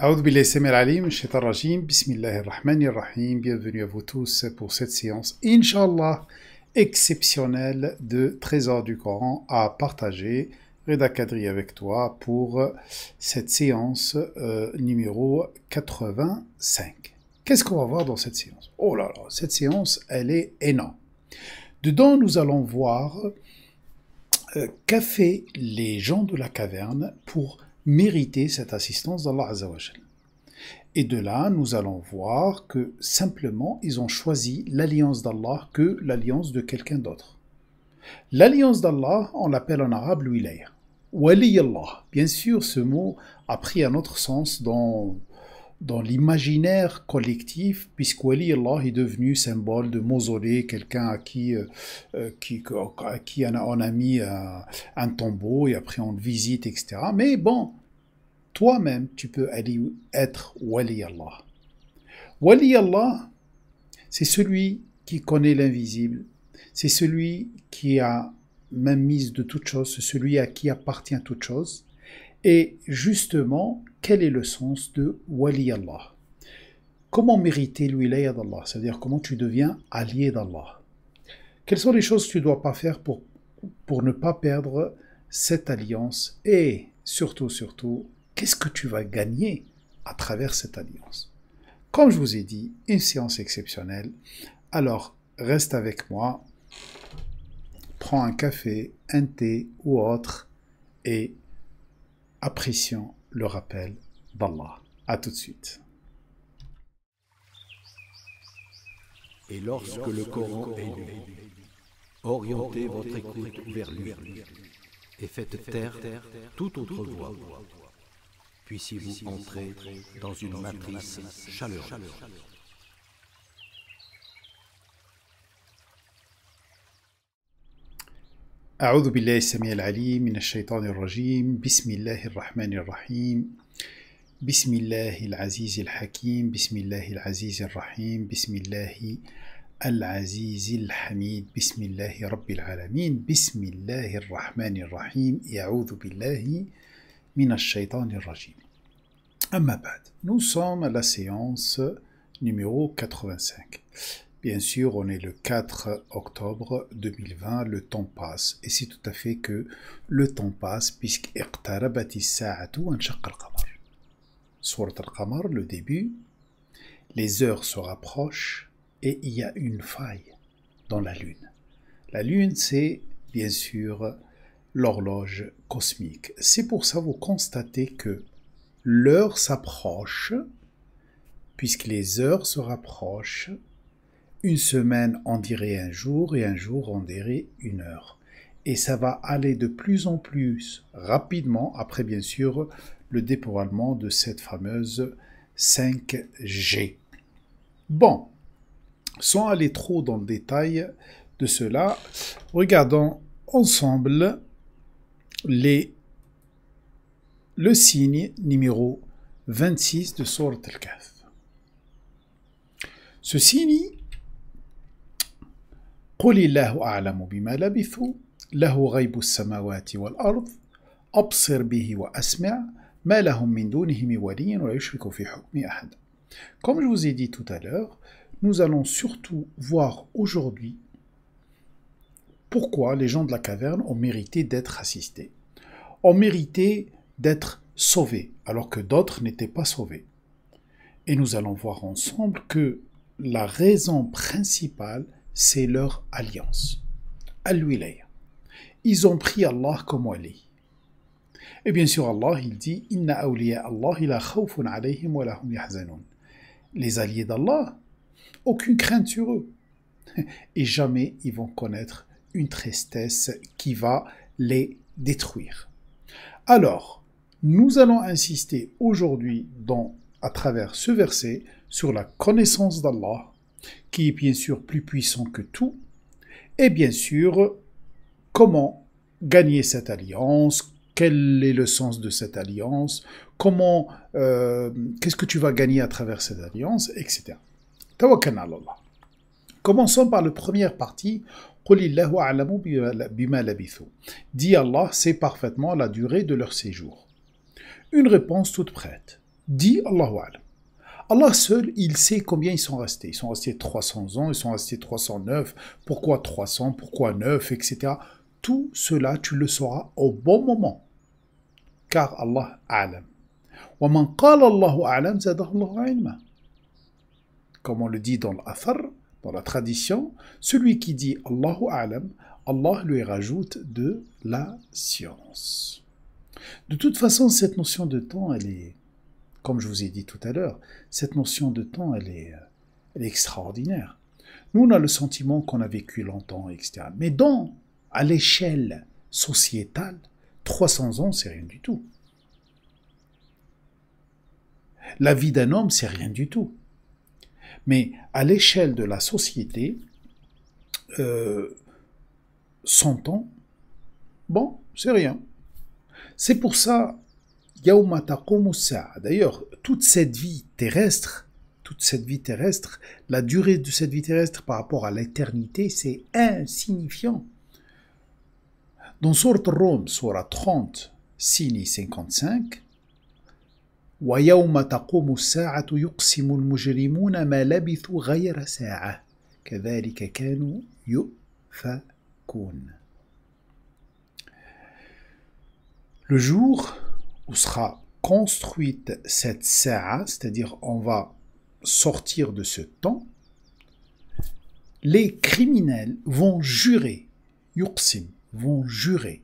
Aoudou billahi samir alim, shaitan rajim, bismillahirrahmanirrahim, bienvenue à vous tous pour cette séance, Inch'Allah, exceptionnelle de trésors du Coran à partager. Reda Kadri avec toi pour cette séance numéro 85. Qu'est-ce qu'on va voir dans cette séance? Oh là là, cette séance, elle est énorme. Dedans, nous allons voir qu'a fait les gens de la caverne pour mériter cette assistance d'Allah Azza wa Jal. Et de là, nous allons voir que simplement, ils ont choisi l'alliance d'Allah que l'alliance de quelqu'un d'autre. L'alliance d'Allah, on l'appelle en arabe l'wilaya. Wali Allah. Bien sûr, ce mot a pris un autre sens dans l'imaginaire collectif, puisque Wali Allah est devenu symbole de mausolée, quelqu'un à qui on a mis un tombeau et après on le visite, etc. Mais bon, toi-même, tu peux être Wali Allah. Wali Allah, c'est celui qui connaît l'invisible, c'est celui qui a même mise de toute chose, c'est celui à qui appartient toute chose. Et justement, quel est le sens de Wali Allah? Comment mériter l'wilaya d'Allah? C'est-à-dire comment tu deviens allié d'Allah? Quelles sont les choses que tu ne dois pas faire pour ne pas perdre cette alliance? Et surtout, qu'est-ce que tu vas gagner à travers cette alliance? Comme je vous ai dit, une séance exceptionnelle. Alors, reste avec moi, prends un café, un thé ou autre et apprécions le rappel d'Allah. À tout de suite. Et lorsque le Coran est lu, orientez votre écoute vers lui et faites taire toute autre voix. Puissiez-vous entrer dans une matrice chaleureuse. أعوذ بالله السميع العليم من الشيطان الرجيم بسم الله الرحمن الرحيم بسم الله العزيز الحكيم بسم الله العزيز الرحيم بسم الله العزيز الحميد بسم الله رب العالمين بسم الله الرحمن الرحيم أعوذ بالله من الشيطان الرجيم. أما بعد, nous sommes à la séance numéro 85. Bien sûr, on est le 4 octobre 2020, le temps passe. Et c'est tout à fait que le temps passe, puisque iqtarabati as-sa'atu wa inshaqqa al-qamar. Surat al-Qamar, le début, les heures se rapprochent et il y a une faille dans la lune. La lune, c'est bien sûr l'horloge cosmique. C'est pour ça que vous constatez que l'heure s'approche, puisque les heures se rapprochent. Une semaine, on dirait un jour, et un jour, on dirait une heure. Et ça va aller de plus en plus rapidement, après bien sûr, le déploiement de cette fameuse 5G. Bon, sans aller trop dans le détail de cela, regardons ensemble le signe numéro 26 de Sourate Al-Kahf. Ce signe, قل الله أعلم بما لبثوا له غيب السماوات والأرض أبصر به وأسمع ما لهم من دونه من ولي ولا يشرك في حكمه أحد. Comme je vous ai dit tout à l'heure, nous allons surtout voir aujourd'hui pourquoi les gens de la caverne ont mérité d'être assistés, ont mérité d'être sauvés, alors que d'autres n'étaient pas sauvés. Et nous allons voir ensemble que la raison principale, c'est leur alliance. Al-Wilaya. Ils ont pris Allah comme wali. Et bien sûr, Allah, il dit Inna awliya Allah la khawfun alayhim wa lahum yahzanun. Les alliés d'Allah, aucune crainte sur eux. Et jamais ils vont connaître une tristesse qui va les détruire. Alors, nous allons insister aujourd'hui, à travers ce verset, sur la connaissance d'Allah, qui est bien sûr plus puissant que tout, et bien sûr, comment gagner cette alliance, quel est le sens de cette alliance, qu'est-ce que tu vas gagner à travers cette alliance, etc. Tawakkalna ala Allah. Commençons par la première partie, Qulillahu a'lamu bima labithu. Dit Allah, c'est parfaitement la durée de leur séjour. Une réponse toute prête. dit Allahu A'lam. Allah seul, il sait combien ils sont restés. Ils sont restés 300 ans, ils sont restés 309, pourquoi 300, pourquoi 9, etc. Tout cela, tu le sauras au bon moment. Car Allah A'lam. وَمَنْ قَالَ اللَّهُ أَعْلَمْ زَادَهُ اللَّهُ عِلْمًا. Comme on le dit dans l'Athar, dans la tradition, celui qui dit Allahu A'lam, Allah lui rajoute de la science. De toute façon, cette notion de temps, elle est, comme je vous ai dit tout à l'heure, cette notion de temps, elle est extraordinaire. Nous, on a le sentiment qu'on a vécu longtemps, etc. Mais à l'échelle sociétale, 300 ans, c'est rien du tout. La vie d'un homme, c'est rien du tout. Mais à l'échelle de la société, 100 ans, bon, c'est rien. C'est pour ça, Yawma taqumu as-sa'a. D'ailleurs, toute cette vie terrestre, la durée de cette vie terrestre par rapport à l'éternité, c'est insignifiant. Dans Sourate Rum, Sourate 30, Sini 55, وَيَوْمَ تَقُومُ السَّاعَةُ يُقْسِمُ الْمُجْرِمُونَ مَا لَبِثُوا غَيْرَ سَاعَةٍ كَذَلِكَ كَانُوا يُؤْفَكُونَ. Le jour où sera construite cette sa'a, c'est-à-dire on va sortir de ce temps, les criminels vont jurer, yuqsim, vont jurer,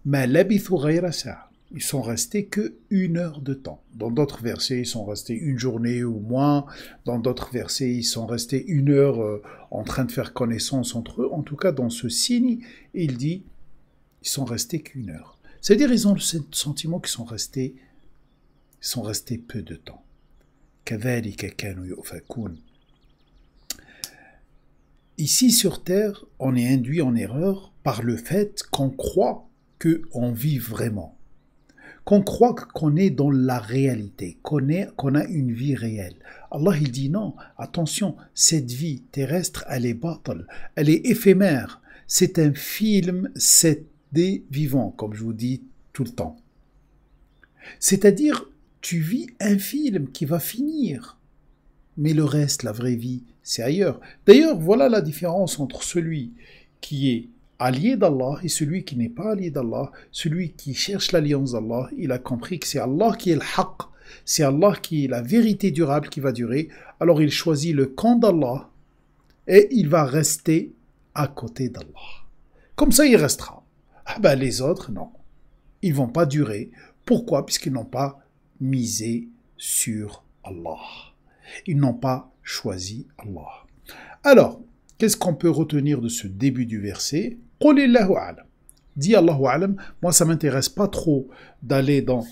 ma labithu ghayra sa'a. Ils sont restés que 1 heure de temps. Dans d'autres versets, ils sont restés 1 journée ou moins. Dans d'autres versets, ils sont restés 1 heure en train de faire connaissance entre eux. En tout cas, dans ce signe, il dit, ils sont restés qu'1 heure. C'est-à-dire, ils ont le sentiment qu'ils sont restés peu de temps. كَذَلِكَ كَانُوا يُؤْفَكُونَ. Ici, sur Terre, on est induit en erreur par le fait qu'on croit qu'on vit vraiment. Qu'on croit qu'on est dans la réalité, qu'on a une vie réelle. Allah, il dit non, attention, cette vie terrestre, elle est batal, elle est éphémère. C'est un film, c'est des vivants, comme je vous dis tout le temps. C'est-à-dire, tu vis un film qui va finir. Mais le reste, la vraie vie, c'est ailleurs. D'ailleurs, voilà la différence entre celui qui est allié d'Allah et celui qui n'est pas allié d'Allah. Celui qui cherche l'alliance d'Allah, il a compris que c'est Allah qui est le haqq, c'est Allah qui est la vérité durable qui va durer. Alors il choisit le camp d'Allah et il va rester à côté d'Allah. Comme ça, il restera. Ah ben les autres, non. Ils vont pas durer. Pourquoi? Puisqu'ils n'ont pas misé sur Allah. Ils n'ont pas choisi Allah. Alors, qu'est-ce qu'on peut retenir de ce début du verset? Qul Allahu a'lam. Dis Allahu a'lam. Moi, ça m'intéresse pas trop d'aller dans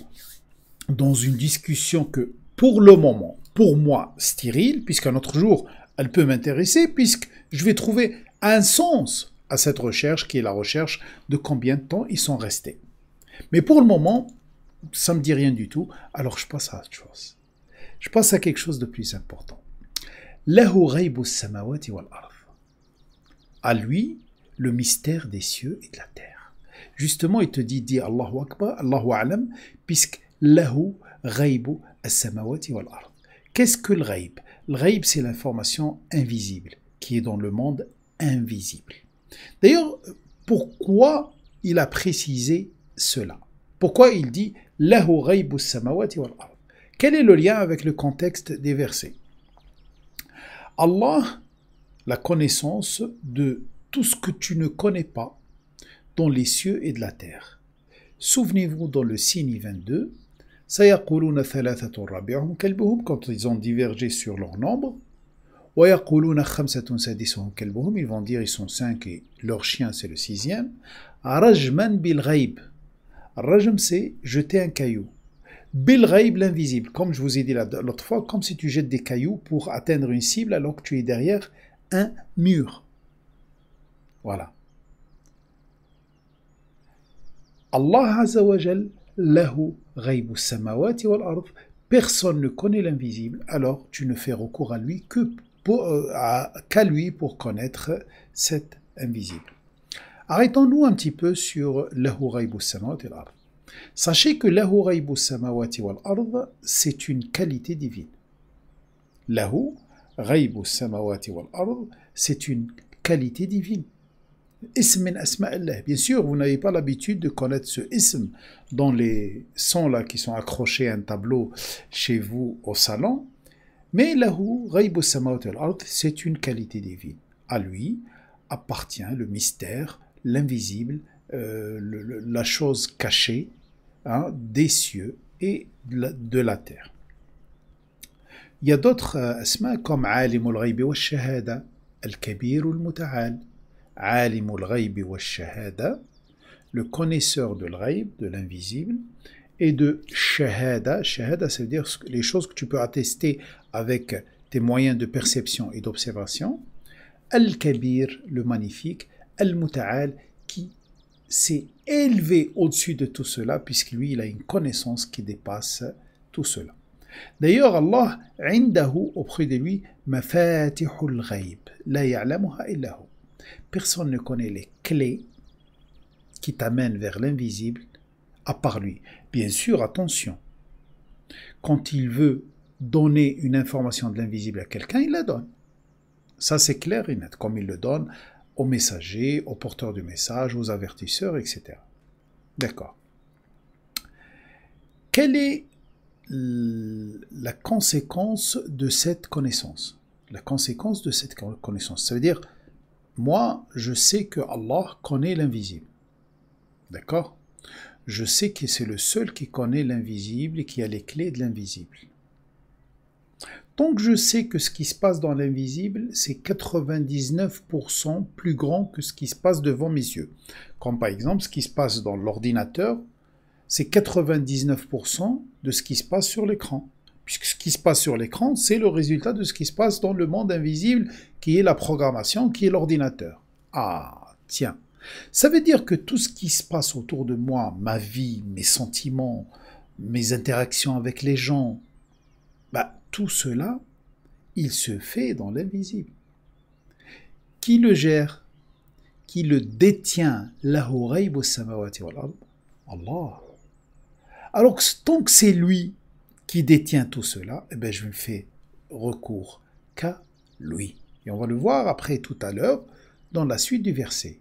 une discussion que, pour le moment, pour moi, stérile, puisqu'un autre jour, elle peut m'intéresser, puisque je vais trouver un sens à cette recherche, qui est la recherche de combien de temps ils sont restés. Mais pour le moment, ça me dit rien du tout, alors je passe à autre chose. Je passe à quelque chose de plus important. Lahu ghaybu as-samawati wal ard. À lui, le mystère des cieux et de la terre. Justement, il te dit Allahu Akbar, Allahu A'lam, puisque lahu ghaybu as-samawati wal ard. Qu'est-ce que le ghayb? Le ghayb, c'est l'information invisible, qui est dans le monde invisible. D'ailleurs, pourquoi il a précisé cela? Pourquoi il dit lahu ghaybu as-samawati wal ard? Quel est le lien avec le contexte des versets? Allah, la connaissance de tout ce que tu ne connais pas dans les cieux et de la terre. Souvenez-vous dans le signe 22, سَيَقُولُونَ ثَلَاثَةٌ رَابِعُهُمْ كَلْبُهُمْ, quand ils ont divergé sur leur nombre, وَيَقُولُونَ خَمْسَةٌ سَادِسُهُمْ كَلْبُهُمْ, ils vont dire ils sont 5 et leur chien c'est le 6e. رَجْمًا بِالْغَيْبِ. Rajm, c'est jeter un caillou. Bil ghaib, l'invisible, comme je vous ai dit l'autre fois, comme si tu jettes des cailloux pour atteindre une cible alors que tu es derrière un mur. Voilà. Allah Azza wa Jal, lahu ghaibu samawati wal ard. Personne ne connaît l'invisible, alors tu ne fais recours à lui qu'à lui pour connaître cet invisible. Arrêtons-nous un petit peu sur lahu ghaibu samawati wal ard. Sachez que lahu ghaybu samawati wal ard, c'est une qualité divine. Lahu ghaybu samawati wal ard, c'est une qualité divine. Ism min asma'illah. Bien sûr, vous n'avez pas l'habitude de connaître ce ism dans les sons là qui sont accrochés à un tableau chez vous au salon. Mais lahu ghaybu samawati wal ard, c'est une qualité divine. À lui appartient le mystère, l'invisible, la chose cachée, des cieux et de la terre. Il y a d'autres asma comme alimul ghaybi wa shahada, al-kabir al-muta'al. Alimul ghaybi wa shahada, le connaisseur de l'ghayb, de l'invisible, et de shahada. Shahada, ça veut dire les choses que tu peux attester avec tes moyens de perception et d'observation. Al-kabir, le magnifique. Al-muta'al, qui s'est élevé au-dessus de tout cela, puisque lui, il a une connaissance qui dépasse tout cela. D'ailleurs, Allah, indahu, auprès de lui, mafatihul ghayb, la ya'lamuha illa hu. Personne ne connaît les clés qui t'amènent vers l'invisible à part lui. Bien sûr, attention, quand il veut donner une information de l'invisible à quelqu'un, il la donne. Ça, c'est clair et net, comme il le donne aux messagers, aux porteurs du message, aux avertisseurs, etc. D'accord. Quelle est la conséquence de cette connaissance? La conséquence de cette connaissance, ça veut dire, moi, je sais que Allah connaît l'invisible. D'accord? Je sais que c'est le seul qui connaît l'invisible et qui a les clés de l'invisible. Donc je sais que ce qui se passe dans l'invisible, c'est 99% plus grand que ce qui se passe devant mes yeux. Comme par exemple, ce qui se passe dans l'ordinateur, c'est 99% de ce qui se passe sur l'écran. Puisque ce qui se passe sur l'écran, c'est le résultat de ce qui se passe dans le monde invisible, qui est la programmation, qui est l'ordinateur. Ah, tiens. Ça veut dire que tout ce qui se passe autour de moi, ma vie, mes sentiments, mes interactions avec les gens, tout cela, il se fait dans l'invisible. Qui le gère? Qui le détient? Lahu ghaybu samawati wal ard. Allah. Alors, tant que c'est lui qui détient tout cela, je ne fais recours qu'à lui. Et on va le voir après tout à l'heure dans la suite du verset.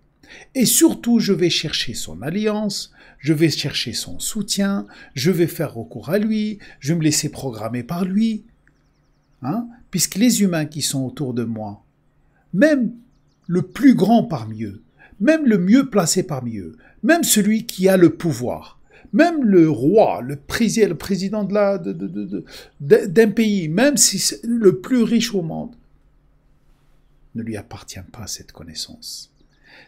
Et surtout, je vais chercher son alliance, je vais chercher son soutien, je vais faire recours à lui, je vais me laisser programmer par lui. Puisque les humains qui sont autour de moi, même le plus grand parmi eux, même le mieux placé parmi eux, même celui qui a le pouvoir, même le roi, le président d'un pays, même si c'est le plus riche au monde, ne lui appartient pas cette connaissance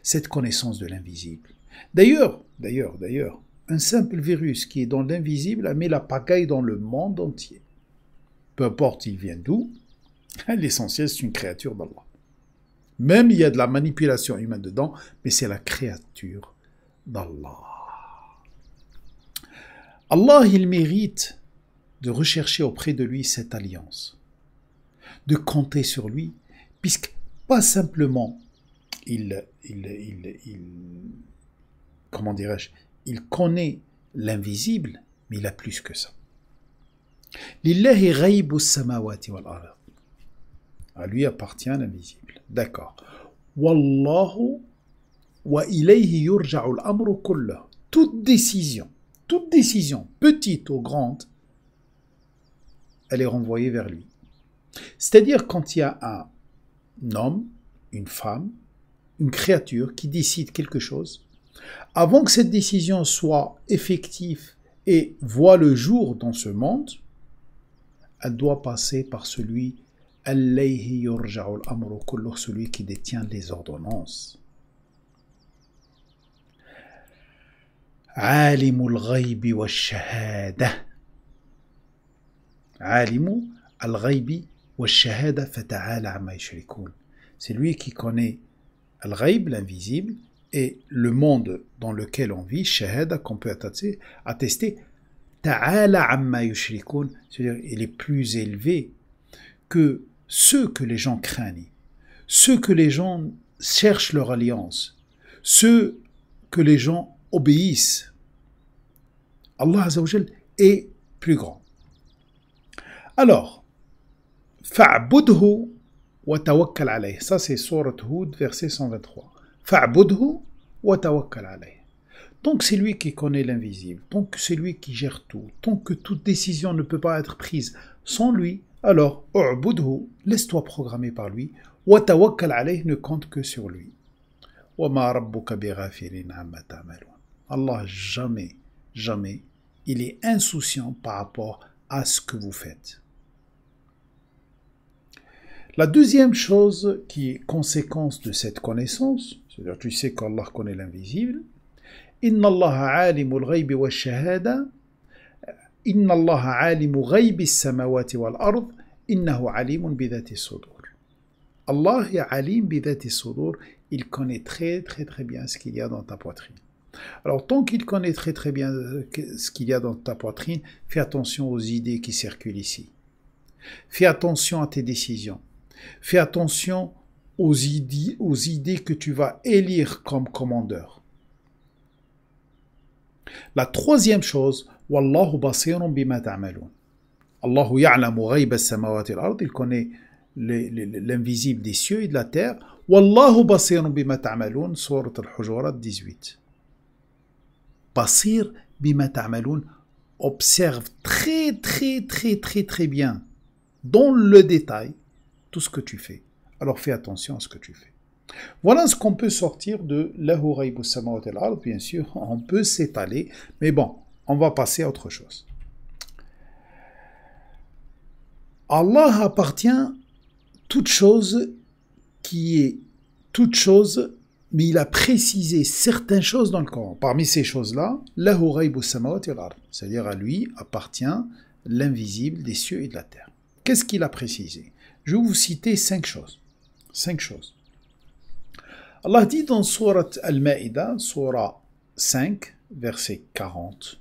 de l'invisible. D'ailleurs, un simple virus qui est dans l'invisible a mis la pagaille dans le monde entier. Peu importe il vient d'où, l'essentiel c'est une créature d'Allah. Même il y a de la manipulation humaine dedans, mais c'est la créature d'Allah. Allah, il mérite de rechercher auprès de lui cette alliance, de compter sur lui, puisque pas simplement il connaît l'invisible, mais il a plus que ça. Lillahi ghaybu samawati wal ard. À lui appartient l'invisible. D'accord. Wallahu wa ilayhi yurja'u al-amru kulluh. Toute décision, petite ou grande, elle est renvoyée vers lui. C'est-à-dire quand il y a un homme, une femme, une créature qui décide quelque chose, avant que cette décision soit effective et voit le jour dans ce monde, elle doit passer par celui alayhi yurja'u al-amru kulluh, celui qui détient les ordonnances. Alimul ghaybi wa shahada. Alimu al-ghaybi wa shahada fata'ala amma yushrikun. C'est lui qui connaît al-ghayb, l'invisible, et le monde dans lequel on vit, shahada, qu'on peut attester, ta'ala amma yushrikun, c'est-à-dire il est plus élevé que ceux que les gens craignent, ceux que les gens cherchent leur alliance, ceux que les gens obéissent. Allah Azza wa Jal est plus grand. Alors, fa'budhu wa tawakkal alayh. Ça c'est Sourate Hud, verset 123. Fa'budhu wa tawakkal alayh. Tant que c'est lui qui connaît l'invisible, tant que c'est lui qui gère tout, tant que toute décision ne peut pas être prise sans lui, alors, u'budhu, laisse-toi programmer par lui, wa tawakkal alayh, ne compte que sur lui. Wa ma rabbuka bighafilin amma ta'malun. Allah jamais, jamais, il est insouciant par rapport à ce que vous faites. La deuxième chose qui est conséquence de cette connaissance, c'est-à-dire tu sais qu'Allah connaît l'invisible, Inna Allah alimul ghaybi wa shahada, Inna Allah alimu ghaybi samawati wal ard, innahu alimun bidhati sudur. Allah est alim bidhati sudur, il connaît très bien ce qu'il y a dans ta poitrine. Alors tant qu'il connaît très bien ce qu'il y a dans ta poitrine, fais attention aux idées qui circulent ici. Fais attention à tes décisions. Fais attention aux idées que tu vas élire comme commandeur. La troisième chose, Wallahu basirun bima ta'malun. Allahu ya'lamu ghayba as-samawati wal ard, il connaît l'invisible des cieux et de la terre. Wallahu basirun bima ta'malun, sourate al-Hujurat 18. Basir bima ta'malun, observe très bien, dans le détail, tout ce que tu fais. Alors fais attention à ce que tu fais. Voilà ce qu'on peut sortir de Lahu ghaybu samawati wal ard. Bien sûr, on peut s'étaler, mais bon, on va passer à autre chose. Allah appartient toute chose qui est toute chose, mais il a précisé certaines choses dans le Coran. Parmi ces choses-là, Lahu ghaybu samawati wal ard, c'est-à-dire à lui appartient l'invisible des cieux et de la terre. Qu'est-ce qu'il a précisé? Je vais vous citer 5 choses. 5 choses. Allah dit dans Sourate Al-Ma'idah, Surah 5, verset 40,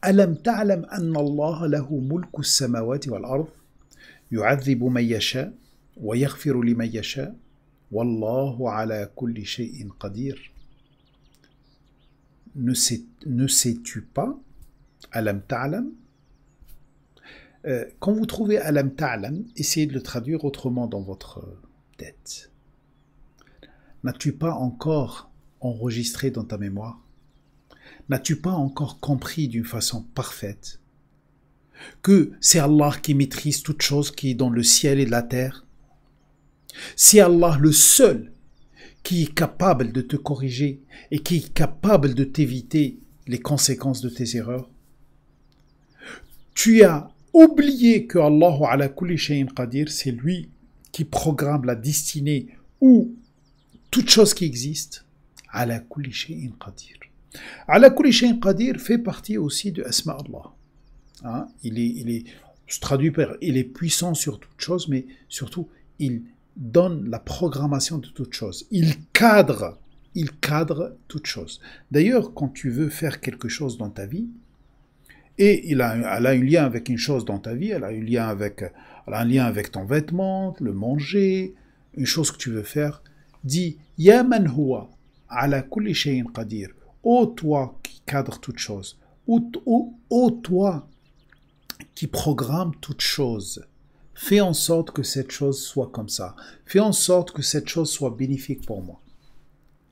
Alam ta'lam anna Allah lahu mulku as-samawati wal ard, yu'adhibu man yasha, wa yaghfiru liman yasha, wallahu ala kulli shay'in qadir. Ne sais-tu pas, Alam ta'lam? Quand vous trouvez Alam ta'lam, essayez de le traduire autrement dans votre tête. N'as-tu pas encore enregistré dans ta mémoire? N'as-tu pas encore compris d'une façon parfaite que c'est Allah qui maîtrise toute chose qui est dans le ciel et la terre? C'est Allah le seul qui est capable de te corriger et qui est capable de t'éviter les conséquences de tes erreurs. Tu as oublié que Allah ala kulli shay'in qadir, c'est lui qui programme la destinée ou toute chose qui existe. Ala kulli shay'in qadir. Ala kulli shay'in qadir fait partie aussi de Asma Allah. Hein? Se traduit par il est puissant sur toute chose, mais surtout il donne la programmation de toute chose. Il cadre toute chose. D'ailleurs, quand tu veux faire quelque chose dans ta vie, et elle a un lien avec une chose dans ta vie, elle a un lien avec ton vêtement, le manger, une chose que tu veux faire, dis Ya man huwa ala kulli shay'in qadir. Ô toi qui cadre toute chose, ô toi qui programme toute chose, fais en sorte que cette chose soit comme ça. Fais en sorte que cette chose soit bénéfique pour moi.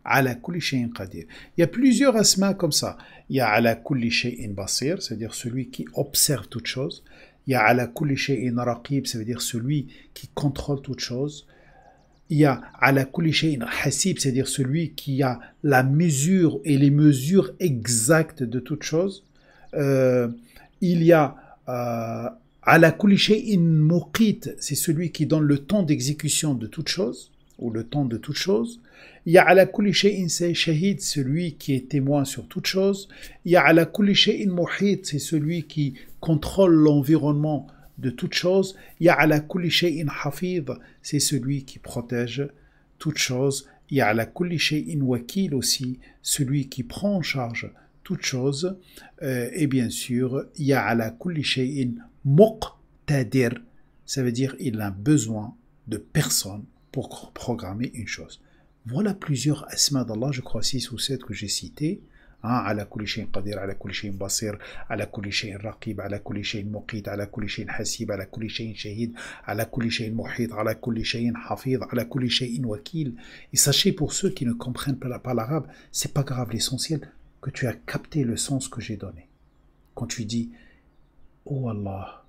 Ala kulli shay'in qadir. Il y a plusieurs asma comme ça. Il y a ala kulli shay'in basir, c'est-à-dire celui qui observe toute chose. Il y a ala kulli shay'in raqib, ça veut dire celui qui contrôle toute chose. Il y a ala kulli shay'in hasib, c'est-à-dire celui qui a la mesure et les mesures exactes de toute chose. Il y a ala kulli shay'in muqit, c'est celui qui donne le temps d'exécution de toute chose, ou le temps de toute chose. Il y a ala kulli shay'in shahid, celui qui est témoin sur toute chose. Il y a ala kulli shay'in muhit, c'est celui qui contrôle l'environnement de toute chose. Il y a ala kulli shay'in hafid, c'est celui qui protège toute chose. Il y a ala kulli shay'in wakil aussi, celui qui prend en charge toute chose. Et bien sûr, il y a ala kulli shay'in muqtadir, ça veut dire il a besoin de personne pour programmer une chose. Voilà plusieurs asma d'Allah, je crois 6 ou 7 que j'ai cités. على كل شيء قدير على كل شيء بصير على كل شيء رقيب على كل شيء مقيت على كل شيء حسيب على كل شيء شهيد على كل شيء محيط على كل شيء حفيظ على كل شيء وكيل. Et sachez pour ceux qui ne comprennent pas l'arabe, c'est pas grave, l'essentiel que tu as capté le sens que j'ai donné. Quand tu dis oh Allah,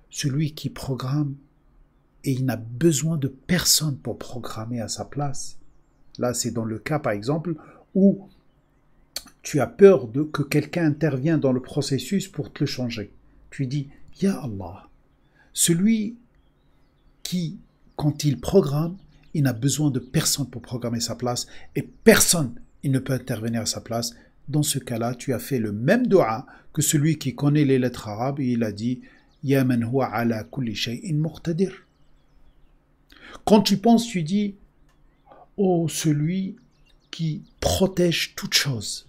celui qui programme et il n'a besoin de personne pour programmer à sa place. Là, c'est dans le cas, par exemple, où tu as peur que quelqu'un intervienne dans le processus pour te le changer. Tu dis, Ya Allah, celui qui, quand il programme, il n'a besoin de personne pour programmer sa place et personne, il ne peut intervenir à sa place. Dans ce cas-là, tu as fait le même dua que celui qui connaît les lettres arabes et il a dit, Ya man huwa ala kulli shay'in muqtadir. Quand tu penses, tu dis, oh, celui qui protège toute chose.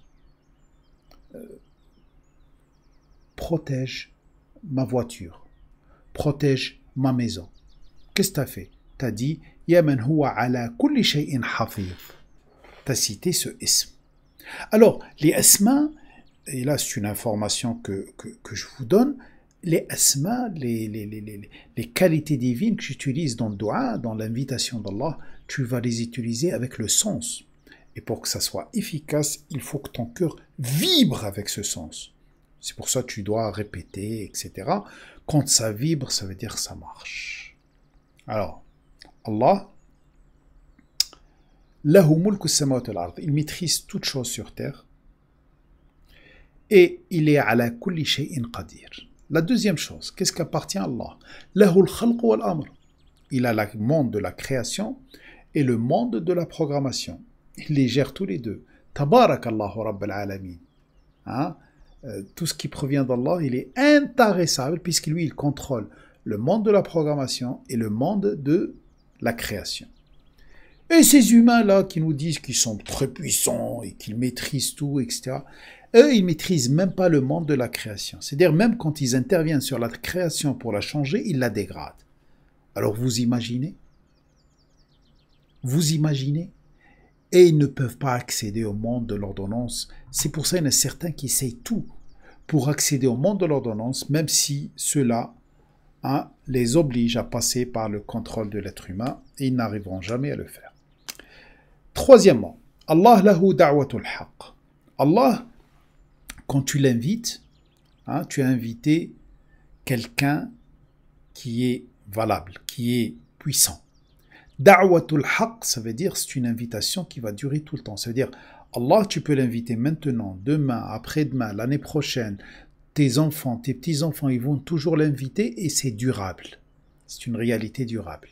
Protège ma voiture. Protège ma maison. Qu'est-ce que tu as fait? Tu as dit, Ya man huwa ala kulli shay'in hafiz. Tu as cité ce ism. Alors, les asma, et là c'est une information que je vous donne, les asma, les qualités divines que j'utilise dans le dua, dans l'invitation d'Allah, tu vas les utiliser avec le sens. Et pour que ça soit efficace, il faut que ton cœur vibre avec ce sens. C'est pour ça que tu dois répéter, etc. Quand ça vibre, ça veut dire que ça marche. Alors, Allah, lahu mulku as-samawati wal-ard, il maîtrise toutes choses sur terre. Et il est ala kulli shay'in qadir. La deuxième chose, qu'est-ce qu'appartient à Allah? Lahu al-khalq wal-amr. Il a le monde de la création et le monde de la programmation. Il les gère tous les deux. Tabarakallahu Rabbal Alamin. Hein? Tout ce qui provient d'Allah, il est intarissable puisque lui, il contrôle le monde de la programmation et le monde de la création. Et ces humains-là qui nous disent qu'ils sont très puissants et qu'ils maîtrisent tout, etc., eux, ils ne maîtrisent même pas le monde de la création. C'est-à-dire, même quand ils interviennent sur la création pour la changer, ils la dégradent. Alors, vous imaginez? Vous imaginez? Et ils ne peuvent pas accéder au monde de l'ordonnance. C'est pour ça qu'il y en a certains qui essayent tout pour accéder au monde de l'ordonnance, même si cela les oblige à passer par le contrôle de l'être humain, et ils n'arriveront jamais à le faire. Troisièmement, Allah lahu da'watul haqq. Allah, quand tu l'invites, tu as invité quelqu'un qui est valable, qui est puissant. Da'watul haqq, ça veut dire c'est une invitation qui va durer tout le temps. Ça veut dire, Allah, tu peux l'inviter maintenant, demain, après-demain, l'année prochaine. Tes enfants, tes petits-enfants, ils vont toujours l'inviter et c'est durable. C'est une réalité durable.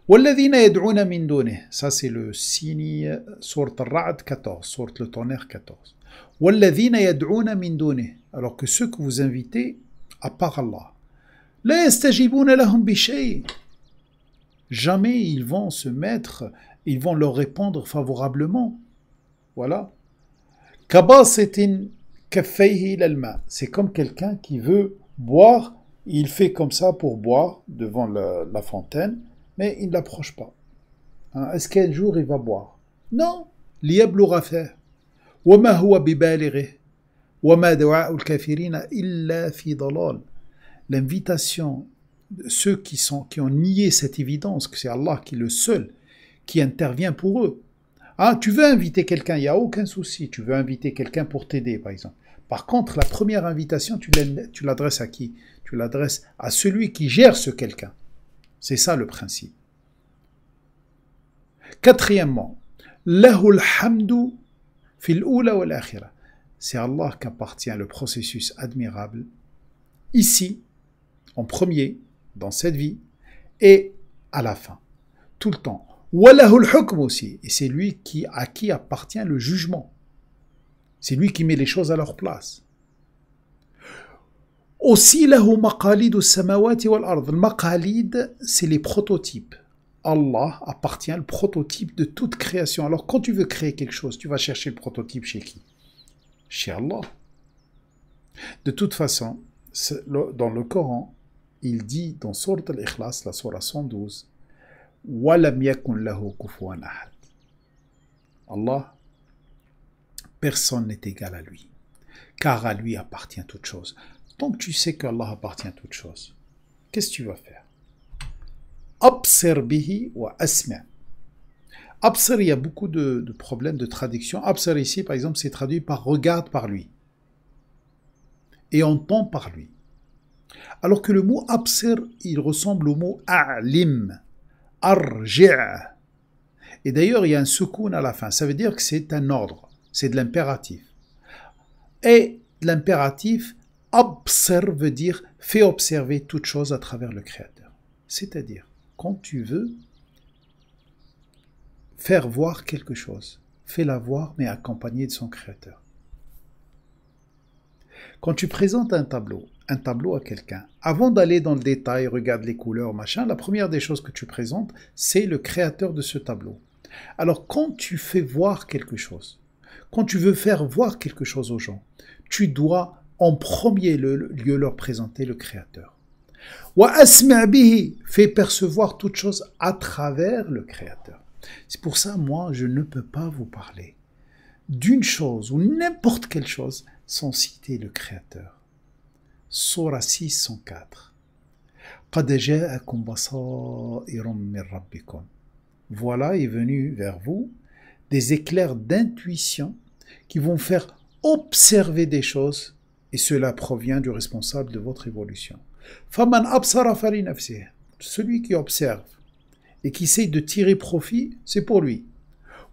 وَالَّذِينَ يَدْعُونَ مِن دُونِهِ. Ça, c'est le signe, sourate Al-Ra'd 14, sourate le tonnerre 14. وَالَّذِينَ يَدْعُونَ مِن دُونِهِ. Alors que ceux que vous invitez, à part Allah, لَا يَسْتَجِيبُونَ لَهُمْ بِشَيْءٍ. Jamais ils vont se mettre, ils vont leur répondre favorablement. Voilà. كَبَاسِطٍ كَفَّيْهِ إِلَى الْمَاءِ. C'est comme quelqu'un qui veut boire, il fait comme ça pour boire devant la fontaine, mais il ne l'approche pas. Est-ce qu'un jour il va boire? Non. لِيَبْلُغَ فَاهُ وَمَا هُوَ بِبَالِغِهِ وَمَا دُعَاءُ الْكَافِرِينَ إِلَّا فِي ضَلَالٍ. L'invitation de ceux qui ont nié cette évidence, que c'est Allah qui est le seul qui intervient pour eux. Tu veux inviter quelqu'un, il n'y a aucun souci. Tu veux inviter quelqu'un pour t'aider, par exemple. Par contre, la première invitation, tu l'adresses à qui? Tu l'adresses à celui qui gère ce quelqu'un. C'est ça le principe. Quatrièmement, lahul hamdu fil ula wal akhira. C'est Allah qu'appartient le processus admirable, ici, en premier, dans cette vie, et à la fin, tout le temps. Walahul hukm aussi, et c'est lui à qui appartient le jugement. C'est lui qui met les choses à leur place. Aussi, lahu maqalid as-samawati wal ard. Le maqalid, c'est les prototypes. Allah appartient le prototype de toute création. Alors, quand tu veux créer quelque chose, tu vas chercher le prototype chez qui? Chez Allah. De toute façon, dans le Coran, il dit dans Sourate Al-Ikhlas, la Sourate 112, وَلَمْ يَكُنْ لَهُ كُفُوًا أَحَدٌ. Allah, Personne n'est égal à lui, car à lui appartient toute chose. Donc tu sais qu'Allah appartient à toute chose. Qu'est-ce que tu vas faire? Absir bihi wa asma'. Absir, il y a beaucoup de problèmes de traduction. Absir ici, par exemple, c'est traduit par regarde par lui et entend par lui. Alors que le mot absir, il ressemble au mot a'lim, arji'. Et d'ailleurs, il y a un soukoun à la fin. Ça veut dire que c'est un ordre, c'est de l'impératif. Et l'impératif, absir veut dire fais observer toute chose à travers le Créateur. C'est-à-dire, quand tu veux faire voir quelque chose, fais-la voir, mais accompagné de son Créateur. Quand tu présentes un tableau à quelqu'un, avant d'aller dans le détail, regarde les couleurs, machin, la première des choses que tu présentes, c'est le créateur de ce tableau. Alors, quand tu fais voir quelque chose, quand tu veux faire voir quelque chose aux gens, tu dois en premier lieu leur présenter le créateur. Wa asma' bihi, fais percevoir toute chose à travers le créateur. C'est pour ça, moi, je ne peux pas vous parler d'une chose ou n'importe quelle chose sans citer le Créateur. Sourate 6, 104. قَدْ جَاءَكُمْ بَصَائِرٌ مِّن رَبِّكُمْ. Voilà est venu vers vous des éclairs d'intuition qui vont faire observer des choses, et cela provient du responsable de votre évolution. فَمَنْ أَبْصَرَ فَلِنَفْسِهِ. Celui qui observe et qui essaye de tirer profit, c'est pour lui.